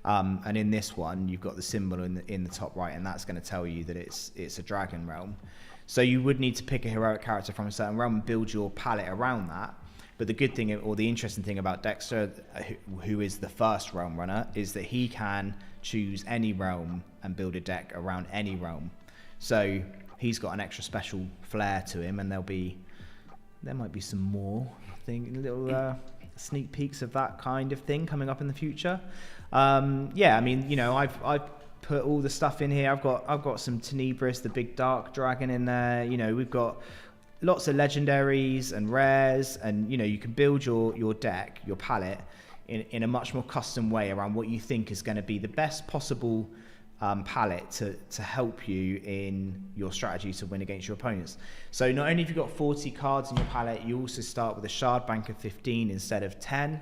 and in this one you've got the symbol in the top right, and that's going to tell you that it's a dragon realm. So you would need to pick a heroic character from a certain realm and build your palette around that. But the good thing, or the interesting thing about Dexter, who is the first realm runner, is that he can choose any realm and build a deck around any realm. So he's got an extra special flair to him, and there might be some more, I think, little sneak peeks of that kind of thing coming up in the future. Yeah, I mean, I've put all the stuff in here. I've got some Tenebris, the big dark dragon, in there. We've got lots of legendaries and rares, and you can build your deck, your palette, in a much more custom way around what you think is going to be the best possible palette to help you in your strategy to win against your opponents. So not only have you got 40 cards in your palette, you also start with a shard bank of 15 instead of 10,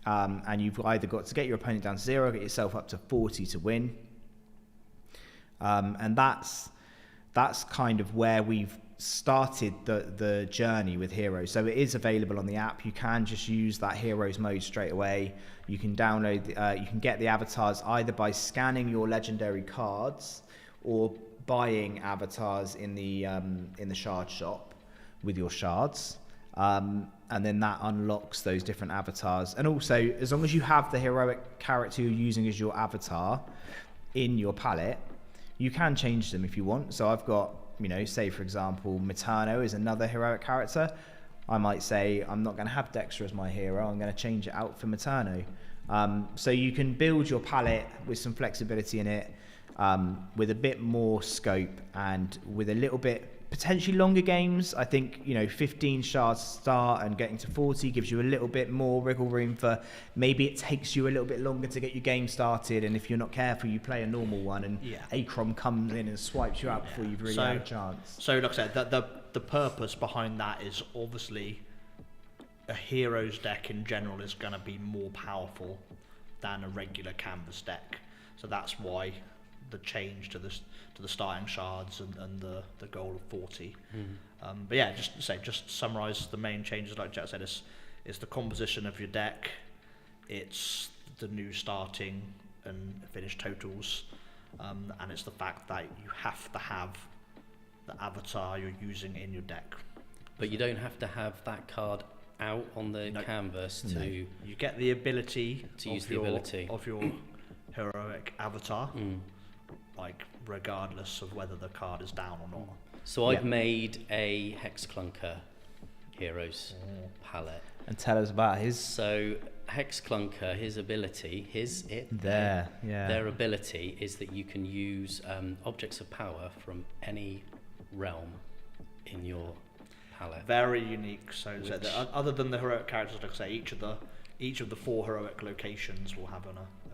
and you've either got to get your opponent down to 0 or get yourself up to 40 to win. And that's kind of where we've started the journey with Heroes. So it is available on the app. You can just use that Heroes mode straight away. You can download, you can get the avatars either by scanning your legendary cards or buying avatars in the shard shop with your shards. And then that unlocks those different avatars. And also, as long as you have the heroic character you're using as your avatar in your palette, you can change them if you want. So I've got, say for example, Materno is another heroic character. I might say, I'm not going to have Dexter as my hero, I'm going to change it out for Materno. So you can build your palette with some flexibility in it, with a bit more scope and with a little bit potentially longer games. I think 15 shards start, and getting to 40 gives you a little bit more wriggle room for maybe it takes you a little bit longer to get your game started, and if you're not careful you play a normal one and Achroma comes in and swipes you out before you've really had a chance. So like I said, the purpose behind that is obviously a heroes deck in general is going to be more powerful than a regular canvas deck, so that's why the change to the starting shards and the goal of 40. But yeah, just to summarize the main changes, like Jack said, is the composition of your deck, it's the new starting and finish totals, and it's the fact that you have to have the avatar you're using in your deck. But you don't have to have that card out on the canvas to... You get the ability to use the ability of your heroic avatar, like regardless of whether the card is down or not. So I've made a Hex Clunker Heroes palette. And tell us about his... So Hex Clunker, his ability, their ability is that you can use objects of power from any realm in your palette. Very unique. So other than the heroic characters, like I say, each of the 4 heroic locations will have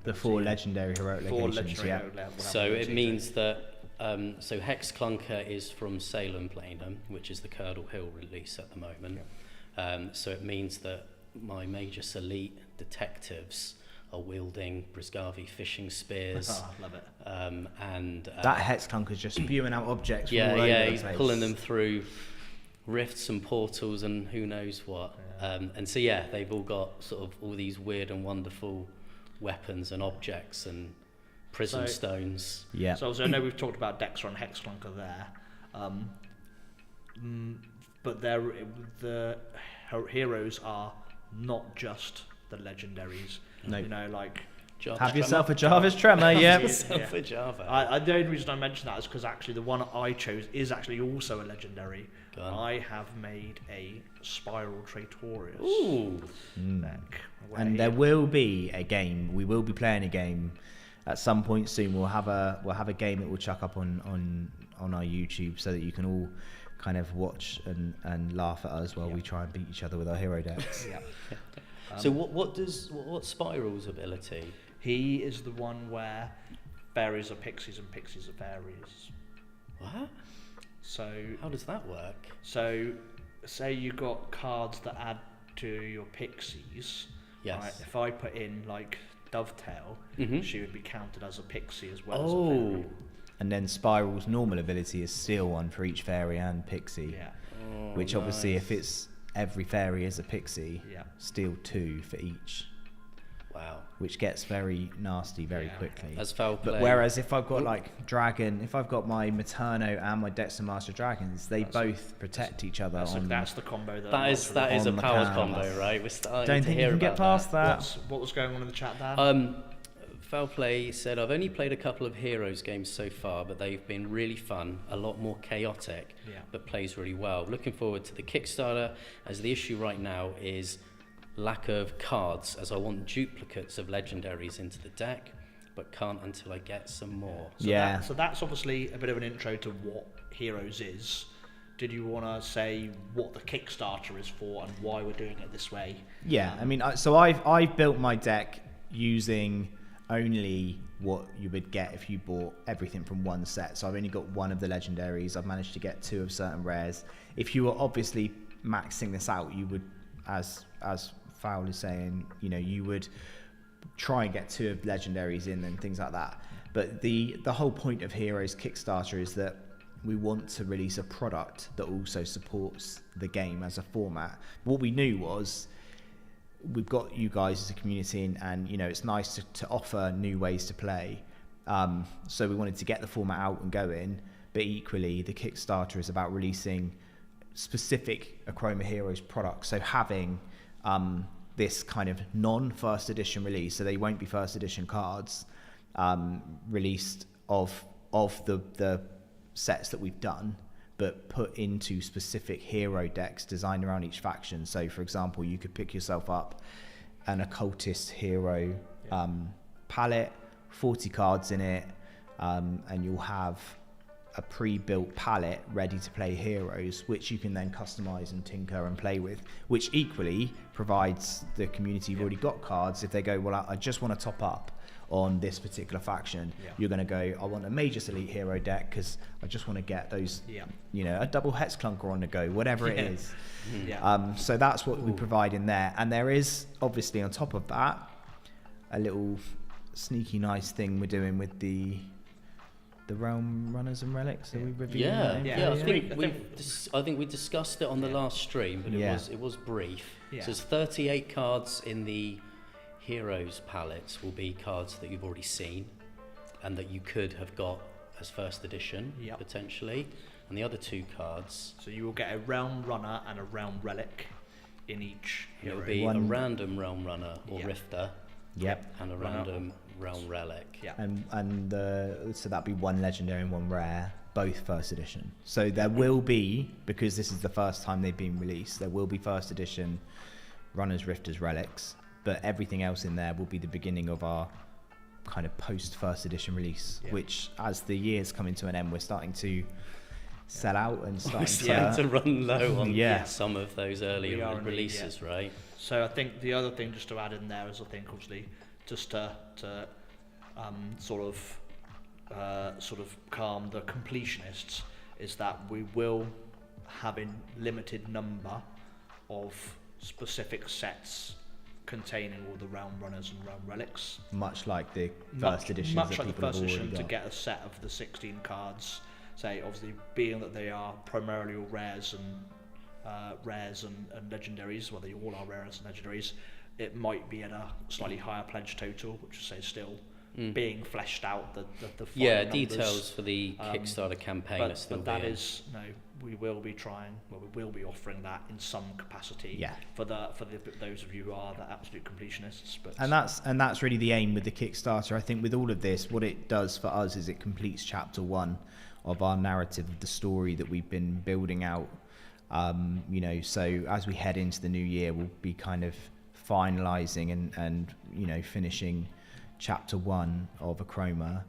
the 4 legendary heroic locations. So it means that so Hex Clunker is from Salem Blenheim, which is the Curdle Hill release at the moment. So it means that my Magus Elite detectives are wielding Brisgavi fishing spears. Love it. And that Hex Clunker's just spewing out objects from all over the he's place. pulling them through rifts and portals and who knows what. And so they've all got sort of all these weird and wonderful weapons and objects and prism stones. Yeah. So I know we've talked about Dexter and Hex Clunker there, but the heroes are not just the legendaries. No. You know, like have yourself a Jarvis Tremor. Yeah. A Java. The only reason I mention that is because actually the one I chose is actually also a legendary. I have made a Spiral Traitorius deck. And there will be a game. We will be playing a game at some point soon. We'll have a game that we'll chuck up on our YouTube so that you can all kind of watch and laugh at us while we try and beat each other with our hero decks. So what's Spiral's ability? He is the one where fairies are pixies and pixies are fairies. What? So how does that work? So say you got cards that add to your pixies. Yes. Right? If I put in like Dovetail, she would be counted as a pixie as well as a fairy. And then Spiral's normal ability is steal one for each fairy and pixie. Yeah. Which obviously if it's every fairy is a pixie, steal 2 for each. Wow. Which gets very nasty very quickly. As foul play. But whereas if I've got like Dragon, if I've got my Materno and my Dexter Master Dragons, they both protect each other. That's the combo. That is a power combo, right? We're starting Don't to think hear you can get past that. What was going on in the chat, Dan? Foul Play said, I've only played a couple of Heroes games so far, but they've been really fun, a lot more chaotic, but plays really well. Looking forward to the Kickstarter, as the issue right now is lack of cards, as I want duplicates of legendaries into the deck, but can't until I get some more. So that's obviously a bit of an intro to what Heroes is. Did you want to say what the Kickstarter is for and why we're doing it this way? Yeah, I mean, so I've built my deck using only what you would get if you bought everything from one set. So I've only got one of the legendaries. I've managed to get 2 of certain rares. If you were obviously maxing this out, you would, as Foul is saying, you know, you would try and get 2 of legendaries in and things like that. But the whole point of Heroes Kickstarter is that we want to release a product that also supports the game as a format. What we knew was we've got you guys as a community and you know, it's nice to offer new ways to play. So we wanted to get the format out and going, but equally the Kickstarter is about releasing specific Achroma Heroes products. So having this kind of non-first edition release, so they won't be first edition cards released of the sets that we've done, but put into specific hero decks designed around each faction. So for example, you could pick yourself up an occultist hero palette, 40 cards in it, and you'll have a pre-built palette ready to play heroes, which you can then customize and tinker and play with, which equally provides the community who've already got cards. If they go, well, I just want to top up on this particular faction, you're going to go, I want a Magus Elite hero deck because I just want to get those, you know, a double Hex Clunker on the go, whatever it is. So that's what we provide in there. And there is obviously on top of that a little sneaky nice thing we're doing with the Realm Runners and Relics. Are we reviewing that? I think we discussed it on the last stream, but it was brief. So there's 38 cards in the Heroes palettes will be cards that you've already seen and that you could have got as first edition, potentially. And the other 2 cards... So you will get a Realm Runner and a Realm Relic in each hero. It'll be a random Realm Runner or Rifter. Yep. And a random Realm Relic. Yeah. And so that'd be 1 legendary and 1 rare, both first edition. So there will be, because this is the first time they've been released, there will be first edition runners, rifters, relics, but everything else in there will be the beginning of our kind of post first edition release, which as the years coming to an end, we're starting to sell out and starting to run low on some of those early releases, right? So I think the other thing just to add in there is, I think obviously just to sort of calm the completionists, is that we will have a limited number of specific sets containing all the Realm Runners and Realm Relics. Much like the first edition. Much like the first edition, to get a set of the 16 cards. Say, obviously, being that they are primarily all rares and legendaries, well, they all are rares and legendaries, it might be at a slightly higher pledge total, which is, say, still being fleshed out. The final numbers. Details for the Kickstarter campaign are still but that is, we will be offering that in some capacity for those of you who are the absolute completionists. But and that's really the aim with the Kickstarter. I think with all of this, what it does for us is it completes chapter 1 of our narrative of the story that we've been building out. So as we head into the new year, we'll be kind of finalizing and finishing chapter 1 of Achroma,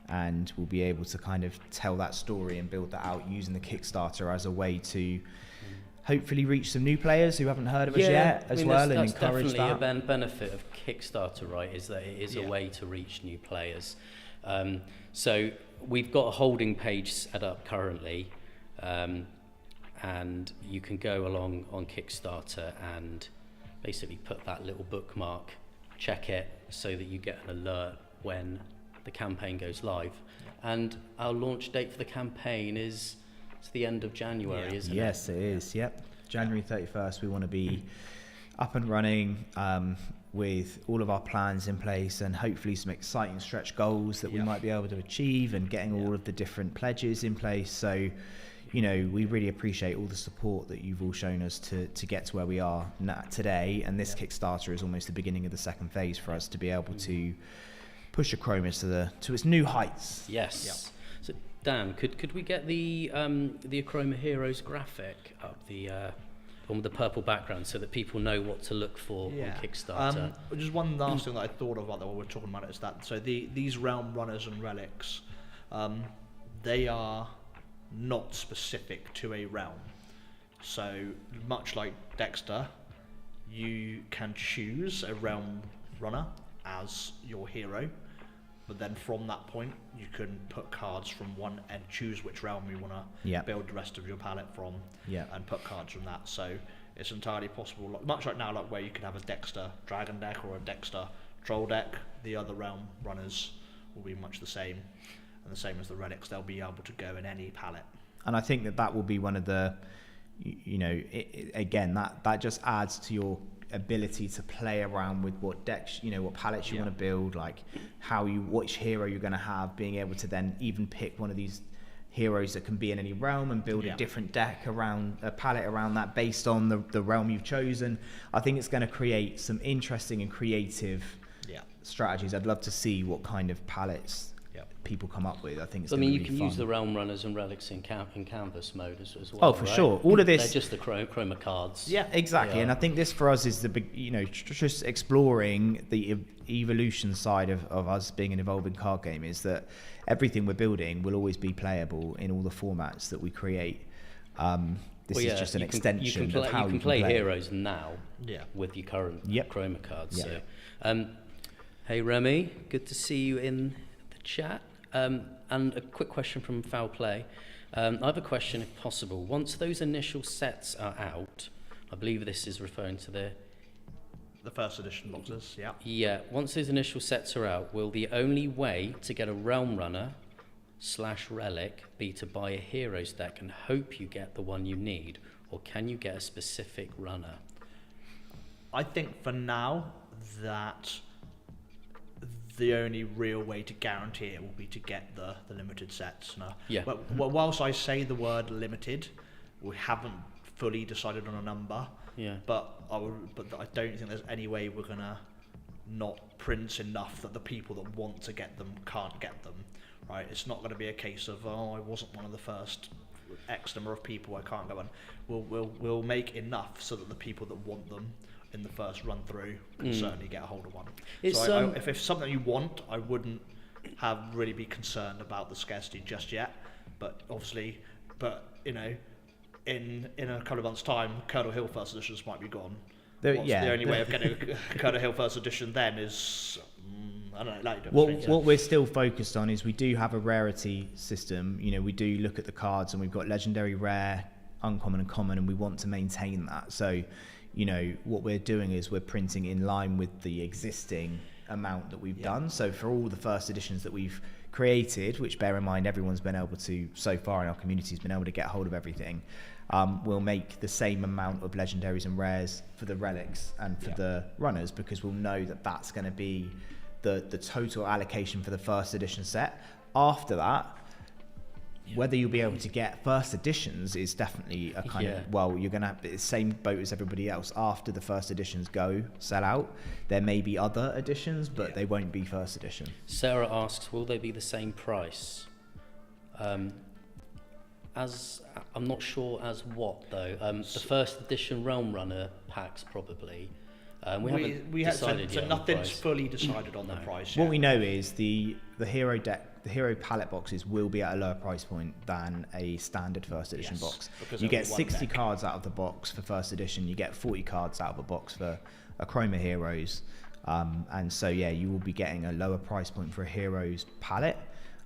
and we'll be able to kind of tell that story and build that out using the Kickstarter as a way to hopefully reach some new players who haven't heard of us yet and encourage that. That's definitely a benefit of Kickstarter, right, is that it is a way to reach new players. So we've got a holding page set up currently, and you can go along on Kickstarter and basically put that little bookmark, check it so that you get an alert when the campaign goes live. And our launch date for the campaign is the end of January, isn't it? Yes, it is. Yep. January 31st, we want to be up and running with all of our plans in place and hopefully some exciting stretch goals that we might be able to achieve, and getting all of the different pledges in place. So, we really appreciate all the support that you've all shown us to get to where we are today. And this Kickstarter is almost the beginning of the second phase for us to be able to push Achroma to its new heights. Yes. Yep. So, Dan, could we get the Achroma Heroes graphic up, the one with the purple background, so that people know what to look for on Kickstarter? Just one last thing that I thought of while we're talking about it is that these Realm Runners and Relics, they are not specific to a realm. So much like Dexter, you can choose a Realm Runner as your hero, but then from that point you can put cards from one and choose which realm you want to build the rest of your palette from, and put cards from that. So it's entirely possible, much like now, like where you could have a Dexter Dragon deck or a Dexter Troll deck, the other Realm Runners will be much the same, and the same as the Relics, they'll be able to go in any palette. And I think that will be one of the, again, that just adds to your ability to play around with what decks, what palettes you want to build, like which hero you're going to have, being able to then even pick one of these heroes that can be in any realm and build a different deck around a palette around that based on the realm you've chosen. I think it's going to create some interesting and creative strategies. I'd love to see what kind of palettes people come up with. I think it's you can use the Realm Runners and Relics in canvas mode as well. Oh, for sure. All of this, they're just the Chroma cards. Yeah, exactly. And I think this for us is the big, just exploring the evolution side of us being an evolving card game, is that everything we're building will always be playable in all the formats that we create. This is just an extension of how you can play heroes now with your current Chroma cards. Yeah. So, hey Remy, good to see you in the chat. And a quick question from Foul Play. I have a question, if possible. Once those initial sets are out, I believe this is referring to the first edition boxes, once those initial sets are out, will the only way to get a Realm Runner / Relic be to buy a Heroes deck and hope you get the one you need, or can you get a specific runner? I think for now, that the only real way to guarantee it will be to get the limited sets. No. Yeah. But whilst I say the word limited, we haven't fully decided on a number. Yeah. But I don't think there's any way we're gonna not print enough that the people that want to get them can't get them. Right? It's not going to be a case of, oh, I wasn't one of the first X number of people, I can't go on. We'll make enough so that the people that want them in the first run through can certainly get a hold of one. So if it's something you want, I wouldn't really be concerned about the scarcity just yet. But obviously, in a couple of months' time, Colonel Hill first editions might be gone. The only way of getting a Colonel Hill first edition then is, I don't know. What we're still focused on is we do have a rarity system. We do look at the cards, and we've got legendary, rare, uncommon, and common, and we want to maintain that. So, what we're doing is we're printing in line with the existing amount that we've done. So for all the first editions that we've created, which bear in mind everyone's been able to, so far in our community, has been able to get hold of everything, we'll make the same amount of legendaries and rares for the relics and for the runners, because we'll know that that's going to be the total allocation for the first edition set. After that, whether you'll be able to get first editions is definitely a kind of, you're going to have the same boat as everybody else. After the first editions sell out, there may be other editions, but they won't be first edition. Sarah asks, will they be the same price? As I'm not sure as what though. The first edition Realm Runner packs probably. We haven't decided yet. So nothing's fully decided on the price. What we know is the hero deck, the hero palette boxes will be at a lower price point than a standard first edition box. You get 60 cards out of the box for first edition. You get 40 cards out of a box for Achroma heroes, and so you will be getting a lower price point for a heroes palette.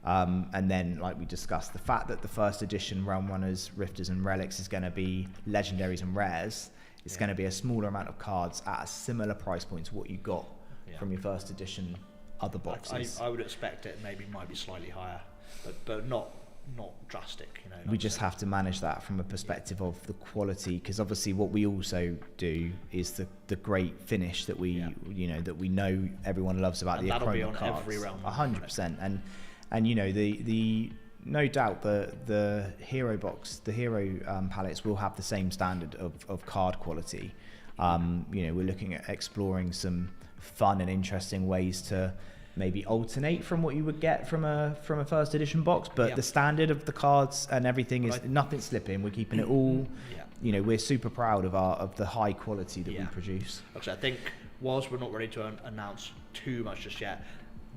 And then, like we discussed, the fact that the first edition Realm Runners, Rifters, and Relics is going to be legendaries and rares. It's going to be a smaller amount of cards at a similar price point to what you got from your first edition other boxes. I would expect it might be slightly higher, but not drastic. We just have to manage that from a perspective of the quality, because obviously what we also do is the great finish that we that we know everyone loves about the Achroma cards. Every realm. 100%, and the no doubt the hero box, the hero palettes will have the same standard of card quality. We're looking at exploring some fun and interesting ways to maybe alternate from what you would get from a first edition box, but the standard of the cards and everything is nothing slipping. We're keeping it all. We're super proud of the high quality that we produce. Actually, I think whilst we're not ready to announce too much just yet,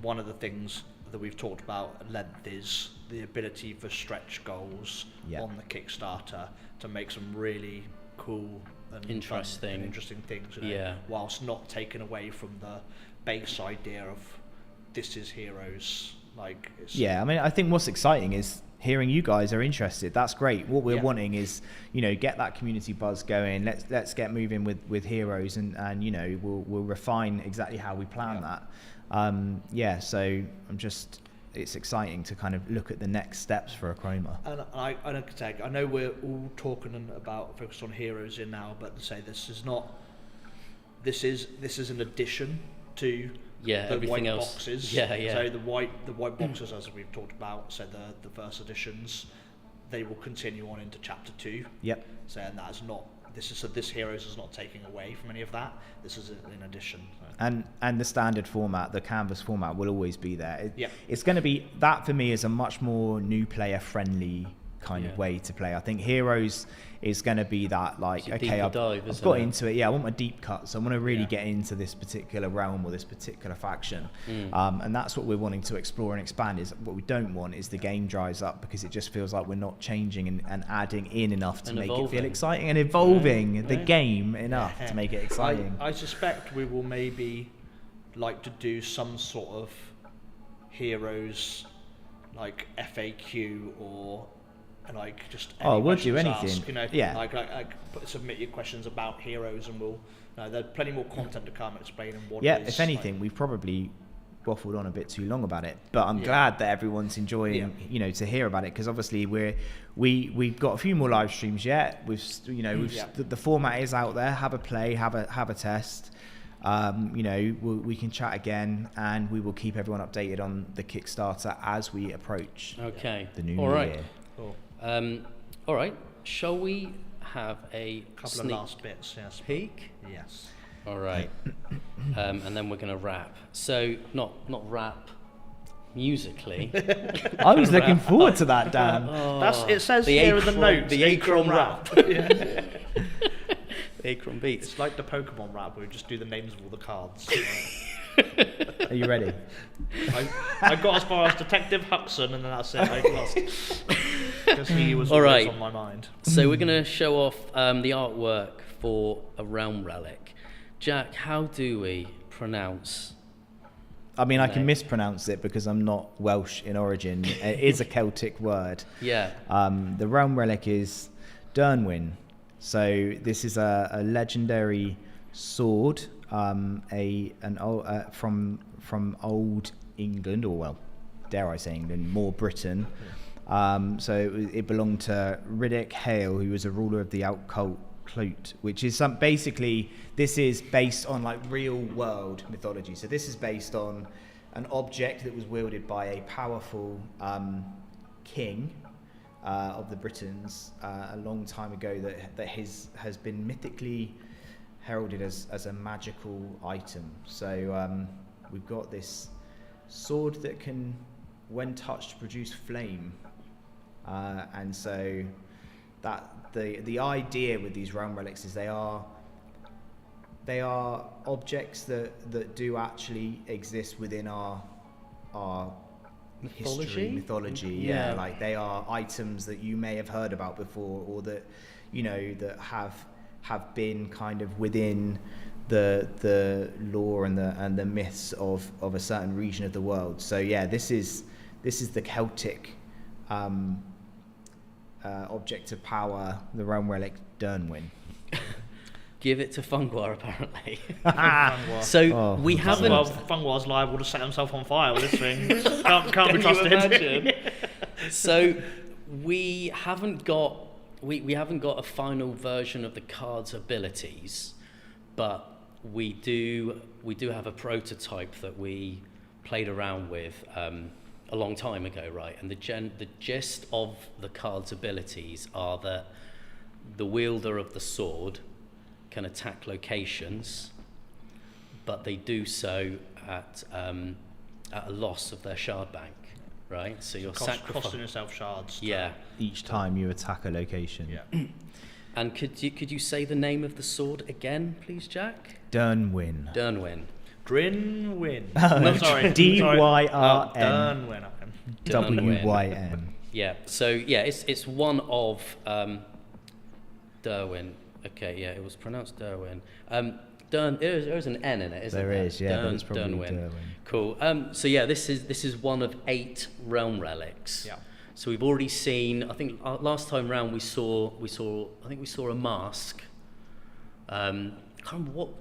one of the things that we've talked about at length is the ability for stretch goals on the Kickstarter to make some really cool and interesting things, whilst not taking away from the base idea of this is heroes. I think what's exciting is hearing you guys are interested. That's great. What we're wanting is get that community buzz going. Let's get moving with heroes, and we'll refine exactly how we plan that. So it's exciting to kind of look at the next steps for Achroma. And I know we're all talking about focus on heroes in now, but to say this is an addition to the white else. Boxes. So the white boxes, as we've talked about, so the first editions, they will continue on into chapter 2. Yep. So and that is not. This Heroes is not taking away from any of that. This is in addition. So. And the standard format, the canvas format, will always be there. It's going to be that for me is a much more new player friendly kind of way to play. I think Heroes is going to be that I've got into it. I want my deep cuts. I want to really get into this particular realm or this particular faction, and that's what we're wanting to explore and expand. Is what we don't want is the game dries up because it just feels like we're not changing and adding in enough to make it feel exciting and evolving the game enough to make it exciting. I suspect we will maybe like to do some sort of Heroes FAQ or just we'll do anything. Ask, submit your questions about heroes, and there's plenty more content to come explaining what. If anything, we've probably waffled on a bit too long about it, but I'm glad that everyone's enjoying to hear about it, because obviously we've got a few more live streams yet. The format is out there. Have a play, have a test. we can chat again, and we will keep everyone updated on the Kickstarter as we approach the new year. Cool. All right. Shall we have a Couple of last bits, yes. peek? Yes. All right. And then we're going to wrap. So not rap musically. I was looking forward to that, Dan. It says here in the notes, the Achroma rap. Yeah. The Achroma beats. It's like the Pokemon rap where we just do the names of all the cards. Are you ready? I got as far as Detective Huxon, and then that's it. I lost. Because he was always on my mind. So we're going to show off the artwork for a realm relic. Jack, how do we pronounce? I mean, I can mispronounce it because I'm not Welsh in origin. It is a Celtic word. Yeah. The realm relic is Dernwyn. So this is a legendary sword, from old England, or well, dare I say England, more Britain. So it belonged to Riddick Hale, who was a ruler of the occult Clout, which is basically, this is based on like real world mythology. So this is based on an object that was wielded by a powerful king of the Britons a long time ago that has been mythically heralded as a magical item. So we've got this sword that can, when touched, produce flame, and so that the idea with these realm relics is they are objects that do actually exist within our mythology. Yeah, like they are items that you may have heard about before, or that that have been kind of within the lore and the myths of a certain region of the world. So yeah, this is the Celtic object of power, the realm relic Dernwyn. Give it to Fungwar, apparently. So we haven't. Well, Fungwar's liable to set himself on fire with this thing. Can't be trusted. So we haven't got a final version of the card's abilities, but we do have a prototype that we played around with a long time ago, right? And the gist of the card's abilities are that the wielder of the sword can attack locations, but they do so at a loss of their shard bank, right? So you're costing yourself shards. Yeah. Each time you attack a location. Yeah. And could you say the name of the sword again, please, Jack? Dernwyn. Dernwyn. Drinwyn. No, sorry. D-Y-R-N. Dernwyn. W-Y-N. Yeah. So yeah, it's one of Derwyn. Okay. Yeah, it was pronounced Derwyn. There's an N in it, isn't there? There is. Yeah, but it's probably Derwyn. Cool. So yeah, this is one of 8 realm relics. Yeah. So we've already seen. I think last time round we saw a mask. Do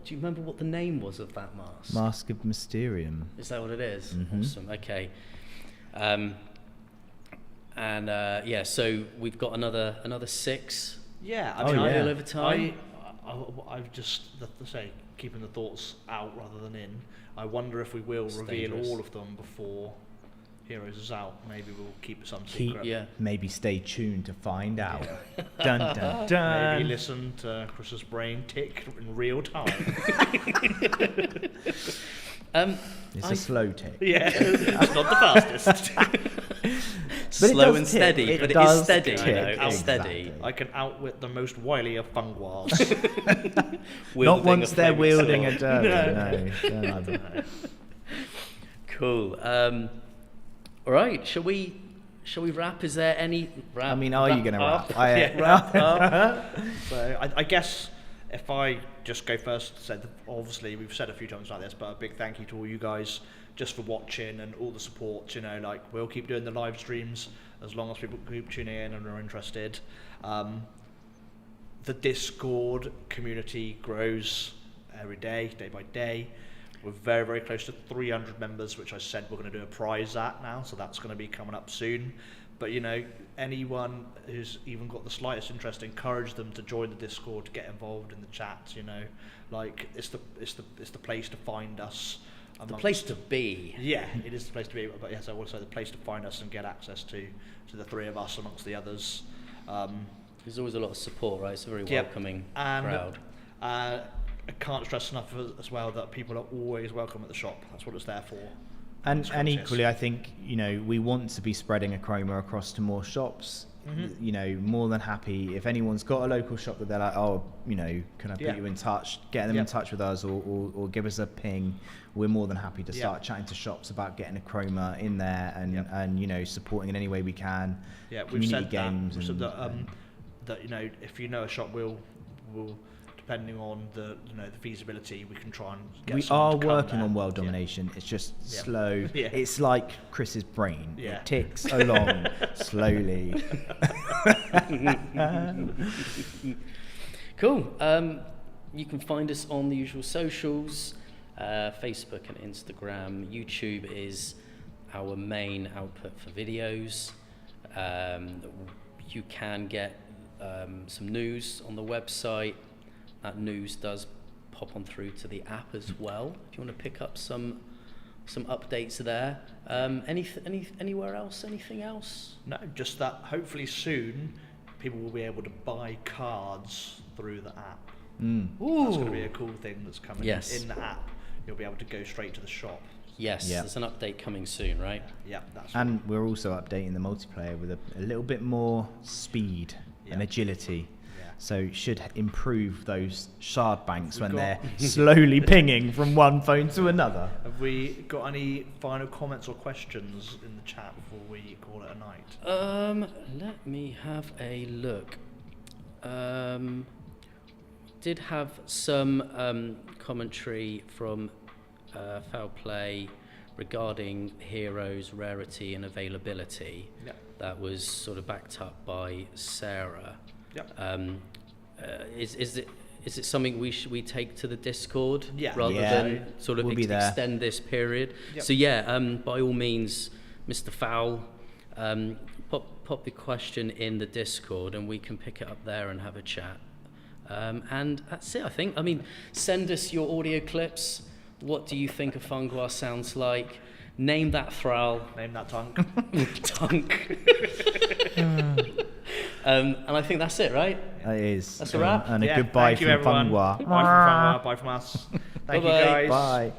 you remember what the name was of that mask? Mask of Mysterium. Is that what it is? Mm-hmm. Awesome. Okay. Yeah, so we've got another 6. Yeah, I mean, over time. I've just keeping the thoughts out rather than in. I wonder if we will reveal all of them before Heroes is out. Maybe we'll keep some secret. Maybe stay tuned to find out. Dun dun dun. Maybe listen to Chris's brain tick in real time. It's a slow tick. Yeah, it's not the fastest. Slow and steady, but it is steady. It's steady. I can outwit the most wily of Fungwars. Not once they're wielding a derby. No. Cool. All right, shall we wrap? Is there any wrap? I mean, are you going to wrap? Wrap up. So I guess if I just go first, obviously we've said a few times like this, but a big thank you to all you guys just for watching and all the support. We'll keep doing the live streams as long as people keep tuning in and are interested. The Discord community grows every day by day. We're very, very close to 300 members, which I said we're going to do a prize at now, so that's going to be coming up soon. But anyone who's even got the slightest interest, encourage them to join the Discord, to get involved in the chats. Like it's the place to find us. The place to be. Yeah, it is the place to be. But yes, I will say the place to find us and get access to the three of us amongst the others. There's always a lot of support, right? It's a very welcoming crowd. I can't stress enough as well that people are always welcome at the shop. That's what it's there for. And equally, I think we want to be spreading Achroma across to more shops. More than happy if anyone's got a local shop that they're like, can I put you in touch? Get them in touch with us, or give us a ping. We're more than happy to start chatting to shops about getting Achroma in there and supporting in any way we can. Yeah, community we've said games that if you know a shop, we'll depending on the feasibility, we can try and get we someone are to come working there. on world domination. It's just slow. Yeah. It's like Chris's brain. Yeah. It ticks along slowly. Cool. You can find us on the usual socials, Facebook and Instagram. YouTube is our main output for videos. You can get some news on the website. That news does pop on through to the app as well. If you want to pick up some updates there. Anywhere else? Anything else? No, just that hopefully soon people will be able to buy cards through the app. Ooh. That's going to be a cool thing that's coming in the app. You'll be able to go straight to the shop. Yes, there's an update coming soon, right? Yeah, that's and we're also updating the multiplayer with a little bit more speed and agility. So should improve those shard banks when they're slowly pinging from one phone to another. Have we got any final comments or questions in the chat before we call it a night? Let me have a look. Did have some commentary from Foul Play regarding heroes, rarity and availability. That was sort of backed up by Sarah. Is it something we take to the Discord rather than sort of extend this period? So by all means, Mr. Fowl, pop the question in the Discord and we can pick it up there and have a chat. And that's it, I think. I mean, send us your audio clips. What do you think a Funguar sounds like? Name that Thrall. Name that Tunk. Tunk. And I think that's it, right? It is. That's a wrap. And a goodbye from Funguar. Bye from Funguar. Bye from us. Thank you, guys. Bye.